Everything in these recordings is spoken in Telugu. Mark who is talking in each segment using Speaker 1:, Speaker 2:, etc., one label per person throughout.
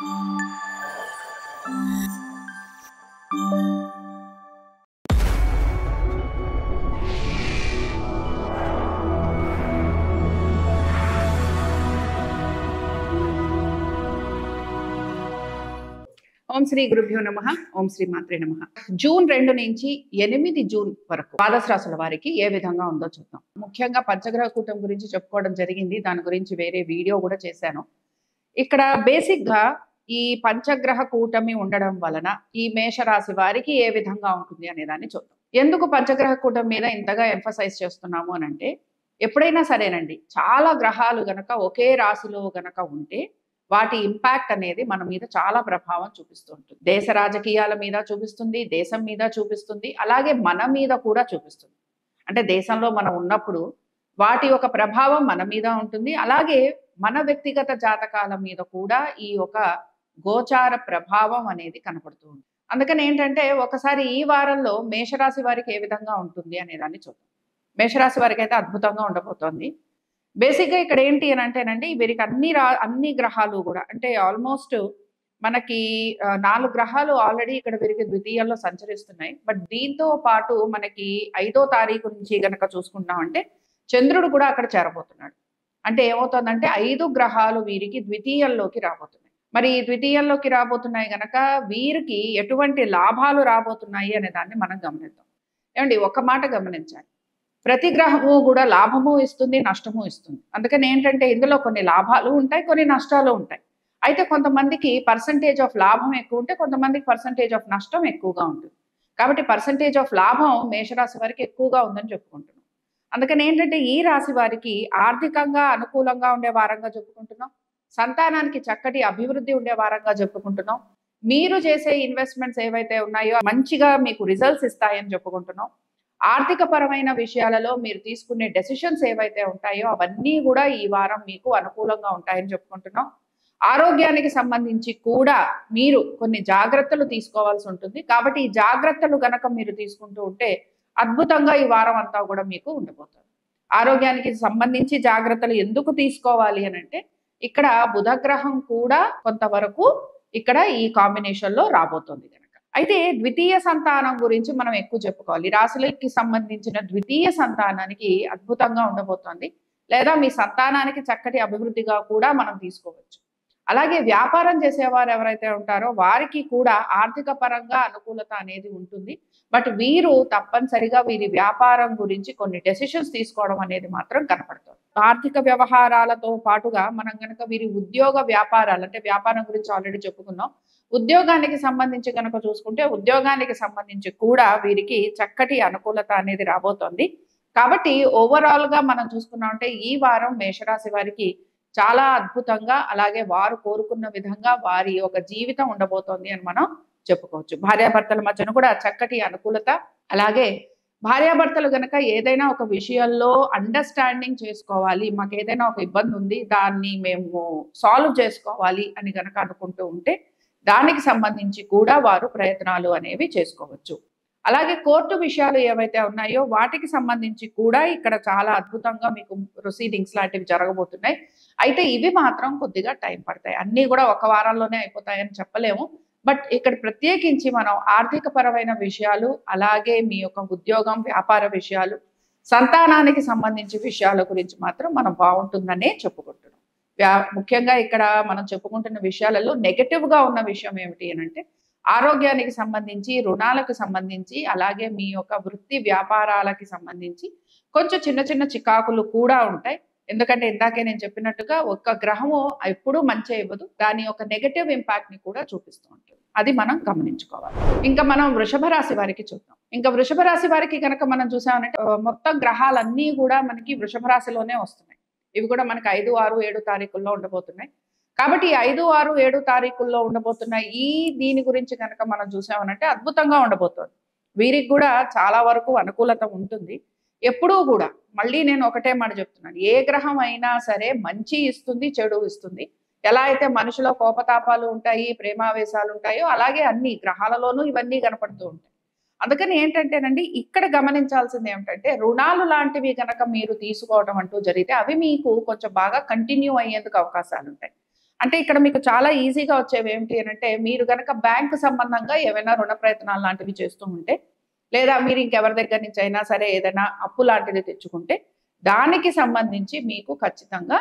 Speaker 1: ఓం శ్రీ గురుభ్యో నమః. ఓం శ్రీ మాత్రే నమః. జూన్ 2 నుంచి 8 జూన్ వరకు ద్వాదశ రాశుల వారికి ఏ విధంగా ఉందో చూద్దాం. ముఖ్యంగా పంచగ్రహ కూటమి గురించి చెప్పుకోవడం జరిగింది. దాని గురించి వేరే వీడియో కూడా చేశాను. ఇక్కడ బేసిక్ గా ఈ పంచగ్రహ కూటమి ఉండడం వలన ఈ మేషరాశి వారికి ఏ విధంగా ఉంటుంది అనే దాన్ని చూద్దాం. ఎందుకు పంచగ్రహ కూటమి మీద ఇంతగా ఎంఫసైజ్ చేస్తున్నాము అని అంటే, ఎప్పుడైనా సరేనండి, చాలా గ్రహాలు గనక ఒకే రాశిలో గనక ఉంటే వాటి ఇంపాక్ట్ అనేది మన మీద చాలా ప్రభావం చూపిస్తూ ఉంటుంది. దేశ రాజకీయాల మీద చూపిస్తుంది, దేశం మీద చూపిస్తుంది, అలాగే మన మీద కూడా చూపిస్తుంది. అంటే దేశంలో మనం ఉన్నప్పుడు వాటి యొక్క ప్రభావం మన మీద ఉంటుంది. అలాగే మన వ్యక్తిగత జాతకాల మీద కూడా ఈ యొక్క గోచార ప్రభావం అనేది కనపడుతూ ఉంది. అందుకని ఏంటంటే, ఒకసారి ఈ వారంలో మేషరాశి వారికి ఏ విధంగా ఉంటుంది అనే దాన్ని చూద్దాం. మేషరాశి వారికి అయితే అద్భుతంగా ఉండబోతోంది. బేసిక్‌గా ఇక్కడ ఏంటి అని అంటేనండి, వీరికి అన్ని గ్రహాలు గూడా అంటే ఆల్మోస్ట్ మనకి 4 గ్రహాలు ఆల్రెడీ ఇక్కడ వీరికి ద్వితీయంలో సంచరిస్తున్నాయి. బట్ దీంతో పాటు మనకి 5వ తారీఖు నుంచి గనక చూసుకున్నామంటే చంద్రుడు కూడా అక్కడ చేరబోతున్నాడు. అంటే ఏమవుతుందంటే 5 గ్రహాలు వీరికి ద్వితీయంలోకి రాబోతున్నాయి. మరి ఈ ద్వితీయంలోకి రాబోతున్నాయి గనక వీరికి ఎటువంటి లాభాలు రాబోతున్నాయి అనే దాన్ని మనం గమనిద్దాం. ఏమండి, ఒక మాట గమనించాలి. ప్రతి గ్రహము కూడా లాభము ఇస్తుంది, నష్టము ఇస్తుంది. అందుకని ఏంటంటే ఇందులో కొన్ని లాభాలు ఉంటాయి, కొన్ని నష్టాలు ఉంటాయి. అయితే కొంతమందికి పర్సంటేజ్ ఆఫ్ లాభం ఎక్కువ ఉంటే, కొంతమందికి పర్సంటేజ్ ఆఫ్ నష్టం ఎక్కువగా ఉంటుంది. కాబట్టి పర్సంటేజ్ ఆఫ్ లాభం మేషరాశి వారికి ఎక్కువగా ఉందని చెప్పుకుంటున్నాం. అందుకని ఏంటంటే ఈ రాశి వారికి ఆర్థికంగా అనుకూలంగా ఉండే వారంగా చెప్పుకుంటున్నాం. సంతానానికి చక్కటి అభివృద్ధి ఉండే వారంగా చెప్పుకుంటున్నాం. మీరు చేసే ఇన్వెస్ట్మెంట్స్ ఏవైతే ఉన్నాయో మంచిగా మీకు రిజల్ట్స్ ఇస్తాయని చెప్పుకుంటున్నాం. ఆర్థిక పరమైన విషయాలలో మీరు తీసుకునే డెసిషన్స్ ఏవైతే ఉంటాయో అవన్నీ కూడా ఈ వారం మీకు అనుకూలంగా ఉంటాయని చెప్పుకుంటున్నాం. ఆరోగ్యానికి సంబంధించి కూడా మీరు కొన్ని జాగ్రత్తలు తీసుకోవాల్సి ఉంటుంది. కాబట్టి ఈ జాగ్రత్తలు గనక మీరు తీసుకుంటూ ఉంటే అద్భుతంగా ఈ వారం అంతా కూడా మీకు ఉండబోతుంది. ఆరోగ్యానికి సంబంధించి జాగ్రత్తలు ఎందుకు తీసుకోవాలి అని అంటే, ఇక్కడ బుధగ్రహం కూడా కొంతవరకు ఇక్కడ ఈ కాంబినేషన్ లో రాబోతుంది కనుక. అయితే ద్వితీయ సంతానం గురించి మనం ఎక్కువ చెప్పుకోవాలి. రాశులకి సంబంధించిన ద్వితీయ సంతానానికి అద్భుతంగా ఉండబోతోంది. లేదా మీ సంతానానికి చక్కటి అభివృద్ధిగా కూడా మనం తీసుకోవచ్చు. అలాగే వ్యాపారం చేసేవారు ఎవరైతే ఉంటారో వారికి కూడా ఆర్థిక పరంగా అనుకూలత అనేది ఉంటుంది. బట్ వీరు తప్పనిసరిగా వీరి వ్యాపారం గురించి కొన్ని డెసిషన్స్ తీసుకోవడం అనేది మాత్రం కనపడుతుంది. ఆర్థిక వ్యవహారాలతో పాటుగా మనం కనుక వీరి ఉద్యోగ వ్యాపారాలు, అంటే వ్యాపారం గురించి ఆల్రెడీ చెప్పుకున్నాం. ఉద్యోగానికి సంబంధించి కనుక చూసుకుంటే ఉద్యోగానికి సంబంధించి కూడా వీరికి చక్కటి అనుకూలత అనేది రాబోతోంది. కాబట్టి ఓవరాల్ గా మనం చూసుకున్నామంటే ఈ వారం మేషరాశి వారికి చాలా అద్భుతంగా, అలాగే వారు కోరుకున్న విధంగా వారి యొక్క జీవితం ఉండబోతోంది అని మనం చెప్పుకోవచ్చు. భార్యాభర్తల మధ్యన కూడా చక్కటి అనుకూలత, అలాగే భార్యాభర్తలు గనక ఏదైనా ఒక విషయంలో అండర్స్టాండింగ్ చేసుకోవాలి, మాకు ఏదైనా ఒక ఇబ్బంది ఉంది, దాన్ని మేము సాల్వ్ చేసుకోవాలి అని గనక అనుకుంటూ ఉంటే దానికి సంబంధించి కూడా వారు ప్రయత్నాలు అనేవి చేసుకోవచ్చు. అలాగే కోర్టు విషయాలు ఏవైతే ఉన్నాయో వాటికి సంబంధించి కూడా ఇక్కడ చాలా అద్భుతంగా మీకు ప్రొసీడింగ్స్ లాంటివి జరగబోతున్నాయి. అయితే ఇవి మాత్రం కొద్దిగా టైం పడతాయి. అన్నీ కూడా ఒక వారంలోనే అయిపోతాయని చెప్పలేము. బట్ ఇక్కడ ప్రత్యేకించి మనం ఆర్థిక పరమైన విషయాలు, అలాగే మీ యొక్క ఉద్యోగం, వ్యాపార విషయాలు, సంతానానికి సంబంధించి విషయాల గురించి మాత్రం మనం బాగుంటుందనే చెప్పుకుంటున్నాం. ముఖ్యంగా ఇక్కడ మనం చెప్పుకుంటున్న విషయాలలో నెగటివ్ గా ఉన్న విషయం ఏమిటి అని అంటే, ఆరోగ్యానికి సంబంధించి, రుణాలకు సంబంధించి, అలాగే మీ యొక్క వృత్తి వ్యాపారాలకి సంబంధించి కొంచెం చిన్న చిన్న చికాకులు కూడా ఉంటాయి. ఎందుకంటే ఇందాకే నేను చెప్పినట్టుగా ఒక్క గ్రహము ఎప్పుడూ మంచి ఇవ్వదు, దాని యొక్క నెగటివ్ ఇంపాక్ట్ ని కూడా చూపిస్తూ ఉంటుంది. అది మనం గమనించుకోవాలి. ఇంకా మనం వృషభ రాశి వారికి చూద్దాం. ఇంకా వృషభ రాశి వారికి కనుక మనం చూసామంటే మొత్తం గ్రహాలన్నీ కూడా మనకి వృషభ రాశిలోనే వస్తున్నాయి. ఇవి కూడా మనకి 5, 6, 7 తారీఖుల్లో ఉండబోతున్నాయి. కాబట్టి 5, 6, 7 తారీఖుల్లో ఉండబోతున్న దీని గురించి కనుక మనం చూసామనంటే అద్భుతంగా ఉండబోతోంది. వీరికి కూడా చాలా వరకు అనుకూలత ఉంటుంది. ఎప్పుడూ కూడా మళ్ళీ నేను ఒకటే మాట చెప్తున్నాను, ఏ గ్రహం అయినా సరే మంచి ఇస్తుంది, చెడు ఇస్తుంది. ఎలా అయితే మనిషిలో కోపతాపాలు ఉంటాయి, ప్రేమావేశాలు ఉంటాయో అలాగే అన్ని గ్రహాలలోనూ ఇవన్నీ కనపడుతూ ఉంటాయి. అందుకని ఏంటంటేనండి, ఇక్కడ గమనించాల్సింది ఏమిటంటే, రుణాలు లాంటివి కనుక మీరు తీసుకోవడం అంటూ జరిగితే అవి మీకు కొంచెం బాగా కంటిన్యూ అయ్యేందుకు అవకాశాలు ఉంటాయి. అంటే ఇక్కడ మీకు చాలా ఈజీగా వచ్చేవి ఏమిటి అనంటే, మీరు గనక బ్యాంకు సంబంధంగా ఏవైనా రుణ ప్రయత్నాలు లాంటివి చేస్తూ ఉంటే, లేదా మీరు ఇంకెవరి దగ్గర నుంచి అయినా సరే ఏదైనా అప్పు లాంటిది తెచ్చుకుంటే, దానికి సంబంధించి మీకు ఖచ్చితంగా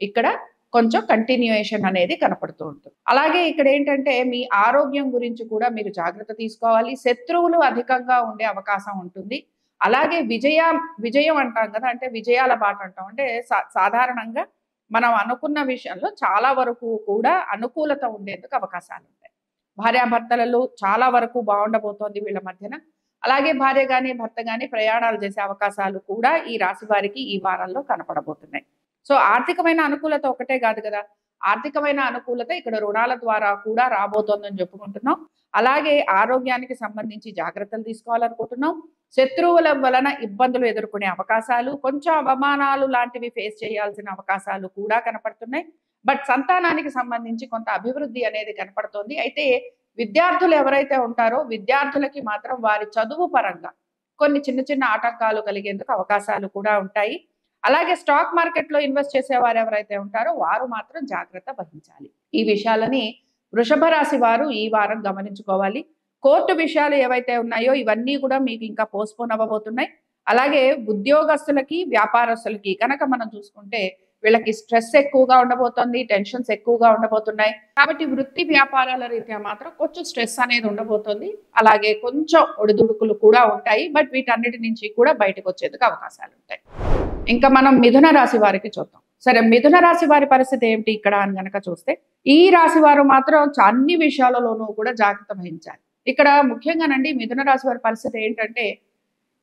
Speaker 1: ఇక్కడ కొంచెం కంటిన్యూయేషన్ అనేది కనపడుతూ ఉంటుంది. అలాగే ఇక్కడ ఏంటంటే మీ ఆరోగ్యం గురించి కూడా మీరు జాగ్రత్త తీసుకోవాలి. శత్రువులు అధికంగా ఉండే అవకాశం ఉంటుంది. అలాగే విజయం అంటాం కదా! అంటే విజయాల బాట అంటాం. అంటే సాధారణంగా మనం అనుకున్న విషయంలో చాలా వరకు కూడా అనుకూలత ఉండేందుకు అవకాశాలుంటాయి. భార్యాభర్తలలో చాలా వరకు బాగుండబోతోంది వీళ్ళ మధ్యన. అలాగే భార్య గాని, భర్త గాని ప్రయాణాలు చేసే అవకాశాలు కూడా ఈ రాశి వారికి ఈ వారంలో కనపడబోతున్నాయి. సో, ఆర్థికమైన అనుకూలత ఒకటే కాదు కదా! ఆర్థికమైన అనుకూలత ఇక్కడ రుణాల ద్వారా కూడా రాబోతోందని చెప్పుకుంటున్నాం. అలాగే ఆరోగ్యానికి సంబంధించి జాగ్రత్తలు తీసుకోవాలనుకుంటున్నాం. శత్రువుల వలన ఇబ్బందులు ఎదుర్కొనే అవకాశాలు, కొంచెం అవమానాలు లాంటివి ఫేస్ చేయాల్సిన అవకాశాలు కూడా కనపడుతున్నాయి. బట్ సంతానానికి సంబంధించి కొంత అభివృద్ధి అనేది కనపడుతోంది. అయితే విద్యార్థులు ఎవరైతే ఉంటారో విద్యార్థులకి మాత్రం వారి చదువు పరంగా కొన్ని చిన్న చిన్న ఆటంకాలు కలిగేందుకు అవకాశాలు కూడా ఉంటాయి. అలాగే స్టాక్ మార్కెట్‌లో ఇన్వెస్ట్ చేసేవారు ఎవరైతే ఉంటారో వారు మాత్రం జాగ్రత్త వహించాలి. ఈ విషయాలని వృషభ రాశి వారు ఈ వారం గమనించుకోవాలి. కోర్టు విషయాలు ఏవైతే ఉన్నాయో ఇవన్నీ కూడా మీకు ఇంకా పోస్ట్‌పోన్ అవ్వబోతున్నాయి. అలాగే ఉద్యోగస్తులకి, వ్యాపారస్తులకి కనుక మనం చూసుకుంటే వీళ్ళకి స్ట్రెస్ ఎక్కువగా ఉండబోతోంది. టెన్షన్స్ ఎక్కువగా ఉండబోతున్నాయి. కాబట్టి వృత్తి వ్యాపారాల రీత్యా మాత్రం కొంచెం స్ట్రెస్ అనేది ఉండబోతోంది. అలాగే కొంచెం ఒడిదుడుకులు కూడా ఉంటాయి. బట్ వీటన్నిటి నుంచి కూడా బయటకు వచ్చేందుకు అవకాశాలు ఉంటాయి. ఇంకా మనం మిథున రాశి వారికి చూద్దాం. సరే, మిథున రాశి వారి పరిస్థితి ఏమిటి ఇక్కడ అని గనక చూస్తే, ఈ రాశి వారు మాత్రం అన్ని విషయాలలోనూ కూడా జాగ్రత్త వహించాలి. ఇక్కడ ముఖ్యంగానండి మిథున రాశి వారి పరిస్థితి ఏంటంటే,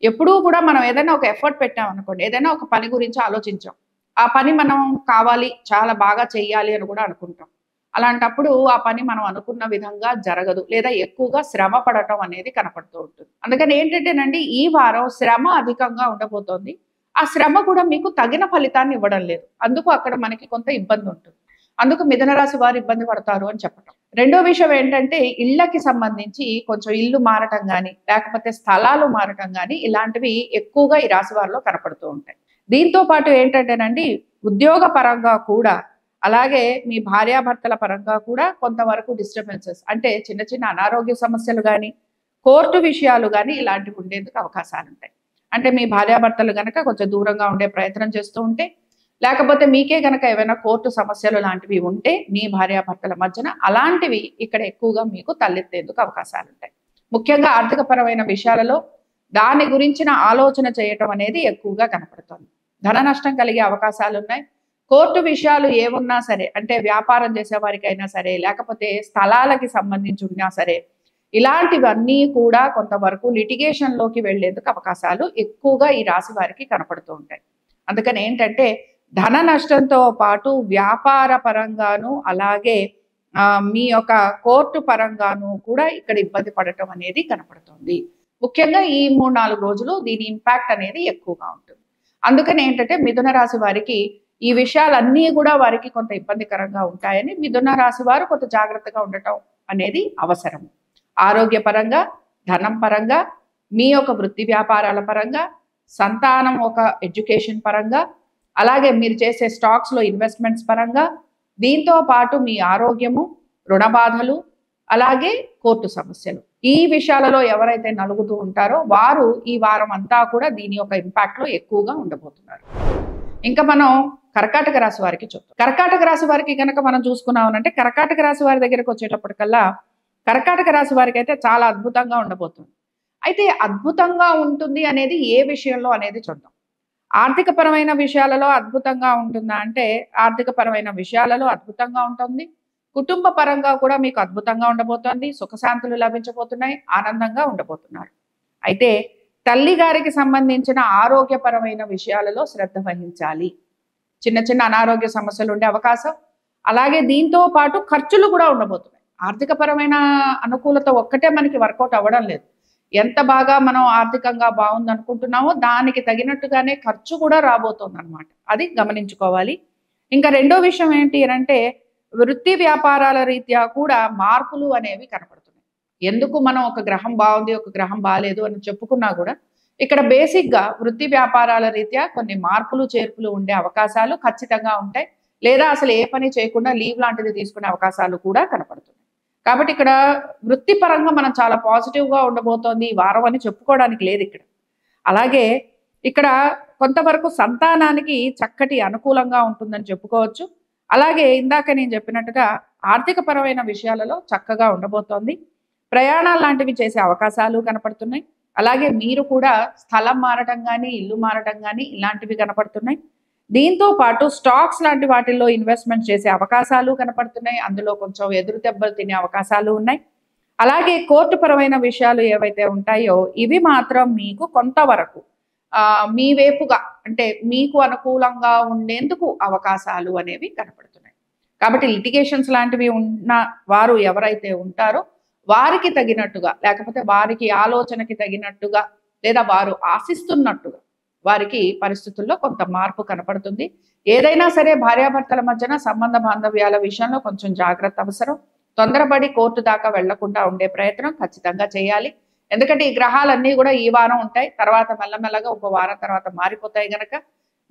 Speaker 1: ఎప్పుడూ కూడా మనం ఏదైనా ఒక ఎఫర్ట్ పెట్టామనుకోండి, ఏదైనా ఒక పని గురించి ఆలోచించాం. ఆ పని మనం కావాలి, చాలా బాగా చెయ్యాలి అని కూడా అనుకుంటాం. అలాంటప్పుడు ఆ పని మనం అనుకున్న విధంగా జరగదు, లేదా ఎక్కువగా శ్రమ పడటం అనేది కనపడుతూ ఉంటుంది. అందుకని ఏంటంటేనండి, ఈ వారం శ్రమ అధికంగా ఉండబోతోంది. ఆ శ్రమ కూడా మీకు తగిన ఫలితాన్ని ఇవ్వడం లేదు. అందుకు అక్కడ మనకి కొంత ఇబ్బంది ఉంటుంది. అందుకు మిథున రాశి వారు ఇబ్బంది పడతారు అని చెప్పటం. రెండో విషయం ఏంటంటే, ఇళ్ళకి సంబంధించి కొంచెం ఇల్లు మారటం గాని, లేకపోతే స్థలాలు మారటం గాని ఇలాంటివి ఎక్కువగా ఈ రాశి వారిలో కనపడుతూ ఉంటాయి. దీంతో పాటు ఏంటంటేనండి, ఉద్యోగ పరంగా కూడా, అలాగే మీ భార్యాభర్తల పరంగా కూడా కొంతవరకు డిస్టర్బెన్సెస్ అంటే చిన్న చిన్న అనారోగ్య సమస్యలు గాని, కోర్టు విషయాలు గాని ఇలాంటివి ఉండేందుకు అవకాశాలు ఉంటాయి. అంటే మీ భార్యాభర్తలు గనక కొంచెం దూరంగా ఉండే ప్రయత్నం చేస్తూ ఉంటే, లేకపోతే మీకే గనక ఏవైనా కోర్టు సమస్యలు లాంటివి ఉంటే మీ భార్యాభర్తల మధ్యన అలాంటివి ఇక్కడ ఎక్కువగా మీకు తలెత్తేందుకు అవకాశాలు ఉంటాయి. ముఖ్యంగా ఆర్థిక పరమైన విషయాలలో దాని గురించిన ఆలోచన చేయటం అనేది ఎక్కువగా కనపడుతుంది. ధన నష్టం కలిగే అవకాశాలు ఉన్నాయి. కోర్టు విషయాలు ఏమున్నా సరే, అంటే వ్యాపారం చేసే వారికైనా సరే, లేకపోతే స్థలాలకి సంబంధించి ఉన్నా సరే, ఇలాంటివన్నీ కూడా కొంతవరకు లిటిగేషన్‌లోకి వెళ్లేందుకు అవకాశాలు ఎక్కువగా ఈ రాశి వారికి కనపడుతూ ఉంటాయి. అందుకని ఏంటంటే, ధన నష్టంతో పాటు వ్యాపార పరంగాను, అలాగే మీ యొక్క కోర్టు పరంగాను కూడా ఇక్కడ ఇబ్బంది పడటం అనేది కనపడుతుంది. ముఖ్యంగా ఈ 3-4 రోజులు దీని ఇంపాక్ట్ అనేది ఎక్కువగా ఉంటుంది. అందుకని ఏంటంటే, మిథున రాశి వారికి ఈ విషయాలన్నీ కూడా వారికి కొంత ఇబ్బందికరంగా ఉంటాయని మిథున రాశి వారు కొంత జాగ్రత్తగా ఉండటం అనేది అవసరం. ఆరోగ్యపరంగా, ధనం పరంగా, మీ యొక్క వృత్తి వ్యాపారాల పరంగా, సంతానం ఒక ఎడ్యుకేషన్ పరంగా, అలాగే మీరు చేసే స్టాక్స్‌లో ఇన్వెస్ట్మెంట్స్ పరంగా, దీంతో పాటు మీ ఆరోగ్యము, రుణ బాధలు, అలాగే కోర్టు సమస్యలు. ఈ విషయాలలో ఎవరైతే నలుగుతూ ఉంటారో వారు ఈ వారం అంతా కూడా దీని యొక్క ఇంపాక్ట్‌లో ఎక్కువగా ఉండబోతున్నారు. ఇంకా మనం కర్కాటక రాశి వారికి చూద్దాం. కర్కాటక రాశి వారికి గనక మనం చూసుకున్నామనంటే, కర్కాటక రాశి వారి దగ్గరికి వచ్చేటప్పటికల్లా కర్కాటక రాశి వారికి అయితే చాలా అద్భుతంగా ఉండబోతుంది. అయితే అద్భుతంగా ఉంటుంది అనేది ఏ విషయంలో అనేది చూద్దాం. ఆర్థిక పరమైన విషయాలలో అద్భుతంగా ఉంటుందా అంటే, ఆర్థిక పరమైన విషయాలలో అద్భుతంగా ఉంటుంది. కుటుంబ పరంగా కూడా మీకు అద్భుతంగా ఉండబోతోంది. సుఖశాంతులు లభించబోతున్నాయి. ఆనందంగా ఉండబోతున్నారు. అయితే తల్లి గారికి సంబంధించిన ఆరోగ్యపరమైన విషయాలలో శ్రద్ధ వహించాలి. చిన్న చిన్న అనారోగ్య సమస్యలు ఉండే అవకాశం, అలాగే దీంతో పాటు ఖర్చులు కూడా ఉండబోతున్నాయి. ఆర్థిక పరమైన అనుకూలత ఒక్కటే మనకి వర్కౌట్ అవ్వడం లేదు. ఎంత బాగా మనం ఆర్థికంగా బాగుందనుకుంటున్నామో దానికి తగినట్టుగానే ఖర్చు కూడా రాబోతోందనమాట. అది గమనించుకోవాలి. ఇంకా రెండో విషయం ఏంటి అనంటే, వృత్తి వ్యాపారాల రీత్యా కూడా మార్పులు అనేవి కనపడుతున్నాయి. ఎందుకు మనం ఒక గ్రహం బాగుంది, ఒక గ్రహం బాలేదు అని చెప్పుకున్నా కూడా ఇక్కడ బేసిక్‌గా వృత్తి వ్యాపారాల రీత్యా కొన్ని మార్పులు, చేర్పులు ఉండే అవకాశాలు ఖచ్చితంగా ఉంటాయి. లేదా అసలు ఏ పని చేయకుండా లీవ్ లాంటిది తీసుకునే అవకాశాలు కూడా కనపడుతున్నాయి. కాబట్టి ఇక్కడ వృత్తిపరంగా మనం చాలా పాజిటివ్గా ఉండబోతోంది ఈ వారం అని చెప్పుకోవడానికి లేదు ఇక్కడ. అలాగే ఇక్కడ కొంతవరకు సంతానానికి చక్కటి అనుకూలంగా ఉంటుందని చెప్పుకోవచ్చు. అలాగే ఇందాక నేను చెప్పినట్టుగా ఆర్థిక పరమైన విషయాలలో చక్కగా ఉండబోతోంది. ప్రయాణాలు లాంటివి చేసే అవకాశాలు కనపడుతున్నాయి. అలాగే మీరు కూడా స్థలం మారటం కానీ ఇల్లు మారటం కానీ ఇలాంటివి కనపడుతున్నాయి. దీంతో పాటు స్టాక్స్ లాంటి వాటిల్లో ఇన్వెస్ట్మెంట్ చేసే అవకాశాలు కనపడుతున్నాయి. అందులో కొంచెం ఎదురు దెబ్బలు తినే అవకాశాలు ఉన్నాయి. అలాగే కోర్టు పరమైన విషయాలు ఏవైతే ఉంటాయో ఇవి మాత్రం మీకు కొంతవరకు మీ వైపుగా అంటే మీకు అనుకూలంగా ఉండేందుకు అవకాశాలు అనేవి కనపడుతున్నాయి. కాబట్టి లిటిగేషన్స్ లాంటివి ఉన్న వారు ఎవరైతే ఉంటారో వారికి తగినట్టుగా లేకపోతే వారికి ఆలోచనకి తగినట్టుగా లేదా వారు ఆశిస్తున్నట్టుగా వారికి పరిస్థితుల్లో కొంత మార్పు కనపడుతుంది. ఏదైనా సరే భార్యాభర్తల మధ్యన సంబంధ బాంధవ్యాల విషయంలో కొంచెం జాగ్రత్త అవసరం. తొందరపడి కోర్టు దాకా వెళ్లకుండా ఉండే ప్రయత్నం ఖచ్చితంగా చేయాలి. ఎందుకంటే ఈ గ్రహాలన్నీ కూడా ఈ వారం ఉంటాయి, తర్వాత మెల్లమెల్లగా ఒక వారం తర్వాత మారిపోతాయి గనక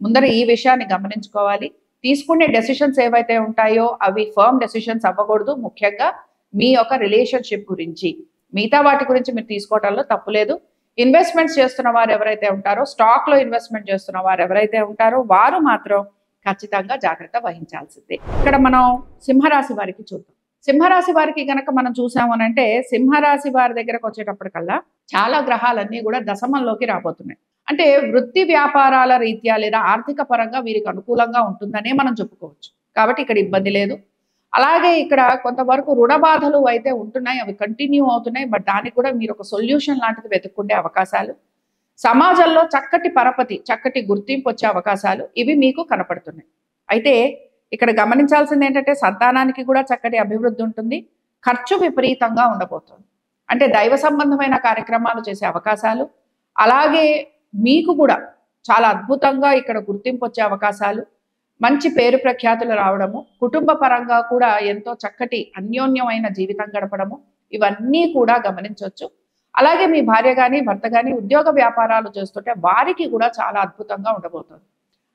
Speaker 1: ముందర ఈ విషయాన్ని గమనించుకోవాలి. తీసుకునే డెసిషన్స్ ఏవైతే ఉంటాయో అవి ఫర్మ్ డెసిషన్స్ అవ్వకూడదు. ముఖ్యంగా మీ యొక్క రిలేషన్షిప్ గురించి, మిగతా వాటి గురించి మీరు తీసుకోవడంలో తప్పులేదు. ఇన్వెస్ట్మెంట్స్ చేస్తున్న వారు ఎవరైతే ఉంటారో, స్టాక్లో ఇన్వెస్ట్మెంట్ చేస్తున్న వారు ఎవరైతే ఉంటారో వారు మాత్రం ఖచ్చితంగా జాగ్రత్త వహించాల్సిందే. ఇక్కడ మనం సింహరాశి వారికి చూద్దాం. సింహరాశి వారికి గనక మనం చూసాము అంటే సింహరాశి వారి దగ్గరకు వచ్చేటప్పటికల్లా చాలా గ్రహాలన్నీ కూడా దశమంలోకి రాబోతున్నాయి. అంటే వృత్తి వ్యాపారాల రీత్యా లేదా ఆర్థిక పరంగా వీరికి అనుకూలంగా ఉంటుందనే మనం చెప్పుకోవచ్చు. కాబట్టి ఇక్కడ ఇబ్బంది లేదు. అలాగే ఇక్కడ కొంతవరకు రుణ బాధలు అయితే ఉంటున్నాయి, అవి కంటిన్యూ అవుతున్నాయి. బట్ దానికి కూడా మీరు ఒక సొల్యూషన్ లాంటిది వెతుక్కుండే అవకాశాలు, సమాజంలో చక్కటి పరపతి చక్కటి గుర్తింపు వచ్చే అవకాశాలు ఇవి మీకు కనపడుతున్నాయి. అయితే ఇక్కడ గమనించాల్సింది ఏంటంటే సంతానానికి కూడా చక్కటి అభివృద్ధి ఉంటుంది. ఖర్చు విపరీతంగా ఉండబోతుంది. అంటే దైవ సంబంధమైన కార్యక్రమాలు చేసే అవకాశాలు, అలాగే మీకు కూడా చాలా అద్భుతంగా ఇక్కడ గుర్తింపు వచ్చే అవకాశాలు, మంచి పేరు ప్రఖ్యాతులు రావడము, కుటుంబ పరంగా కూడా ఎంతో చక్కటి అన్యోన్యమైన జీవితం గడపడము ఇవన్నీ కూడా గమనించవచ్చు. అలాగే మీ భార్య కానీ భర్త కానీ ఉద్యోగ వ్యాపారాలు చేస్తుంటే వారికి కూడా చాలా అద్భుతంగా ఉండబోతుంది.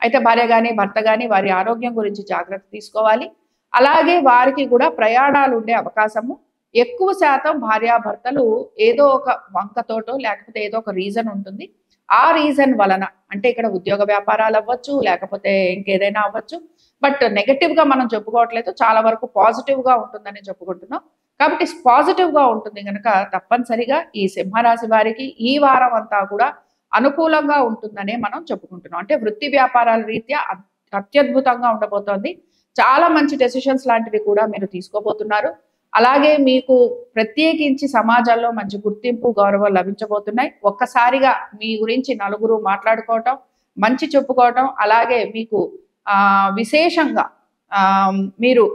Speaker 1: అయితే భార్య కానీ భర్త కానీ వారి ఆరోగ్యం గురించి జాగ్రత్త తీసుకోవాలి. అలాగే వారికి కూడా ప్రయాణాలు ఉండే అవకాశము ఎక్కువ శాతం భార్యాభర్తలు ఏదో ఒక వంకతోటో లేకపోతే ఏదో ఒక రీజన్ ఉంటుంది. ఆ రీజన్ వలన అంటే ఇక్కడ ఉద్యోగ వ్యాపారాలు అవ్వచ్చు, లేకపోతే ఇంకేదైనా అవ్వచ్చు. బట్ నెగటివ్గా మనం చెప్పుకోవట్లేదు, చాలా వరకు పాజిటివ్గా ఉంటుందని చెప్పుకుంటున్నాం. కాబట్టి పాజిటివ్గా ఉంటుంది కనుక తప్పనిసరిగా ఈ సింహరాశి వారికి ఈ వారం అంతా కూడా అనుకూలంగా ఉంటుందనే మనం చెప్పుకుంటున్నాం. అంటే వృత్తి వ్యాపారాల రీత్యా అత్యద్భుతంగా ఉండబోతోంది. చాలా మంచి డెసిషన్స్ లాంటివి కూడా మీరు తీసుకోబోతున్నారు. అలాగే మీకు ప్రత్యేకించి సమాజంలో మంచి గుర్తింపు గౌరవం లభించబోతున్నాయి. ఒక్కసారిగా మీ గురించి నలుగురు మాట్లాడుకోవటం, మంచి చెప్పుకోవటం, అలాగే మీకు విశేషంగా మీరు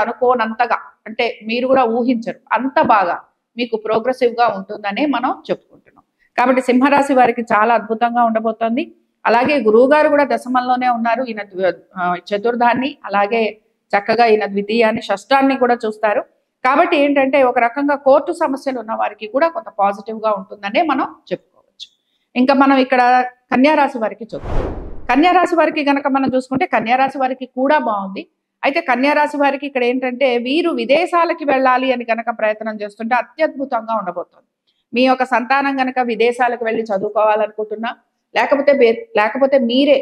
Speaker 1: అనుకోనంతగా అంటే మీరు కూడా ఊహించరు అంత బాగా మీకు ప్రోగ్రెసివ్గా ఉంటుందనే మనం చెప్పుకుంటున్నాం. కాబట్టి సింహరాశి వారికి చాలా అద్భుతంగా ఉండబోతోంది. అలాగే గురువు గారు కూడా దశమంలోనే ఉన్నారు. ఈయన చతుర్థాన్ని అలాగే చక్కగా ఈయన ద్వితీయాన్ని షష్టాన్ని కూడా చూస్తారు. కాబట్టి ఏంటంటే ఒక రకంగా కోర్టు సమస్యలు ఉన్న వారికి కూడా కొంత పాజిటివ్గా ఉంటుందనే మనం చెప్పుకోవచ్చు. ఇంకా మనం ఇక్కడ కన్యారాశి వారికి చూద్దాం. కన్యారాశి వారికి గనక మనం చూసుకుంటే కన్యారాశి వారికి కూడా బాగుంది. అయితే కన్యారాశి వారికి ఇక్కడ ఏంటంటే వీరు విదేశాలకి వెళ్ళాలి అని కనుక ప్రయత్నం చేస్తుంటే అత్యద్భుతంగా ఉండబోతుంది. మీ యొక్క సంతానం కనుక విదేశాలకు వెళ్ళి చదువుకోవాలనుకుంటున్నా, లేకపోతే మీరే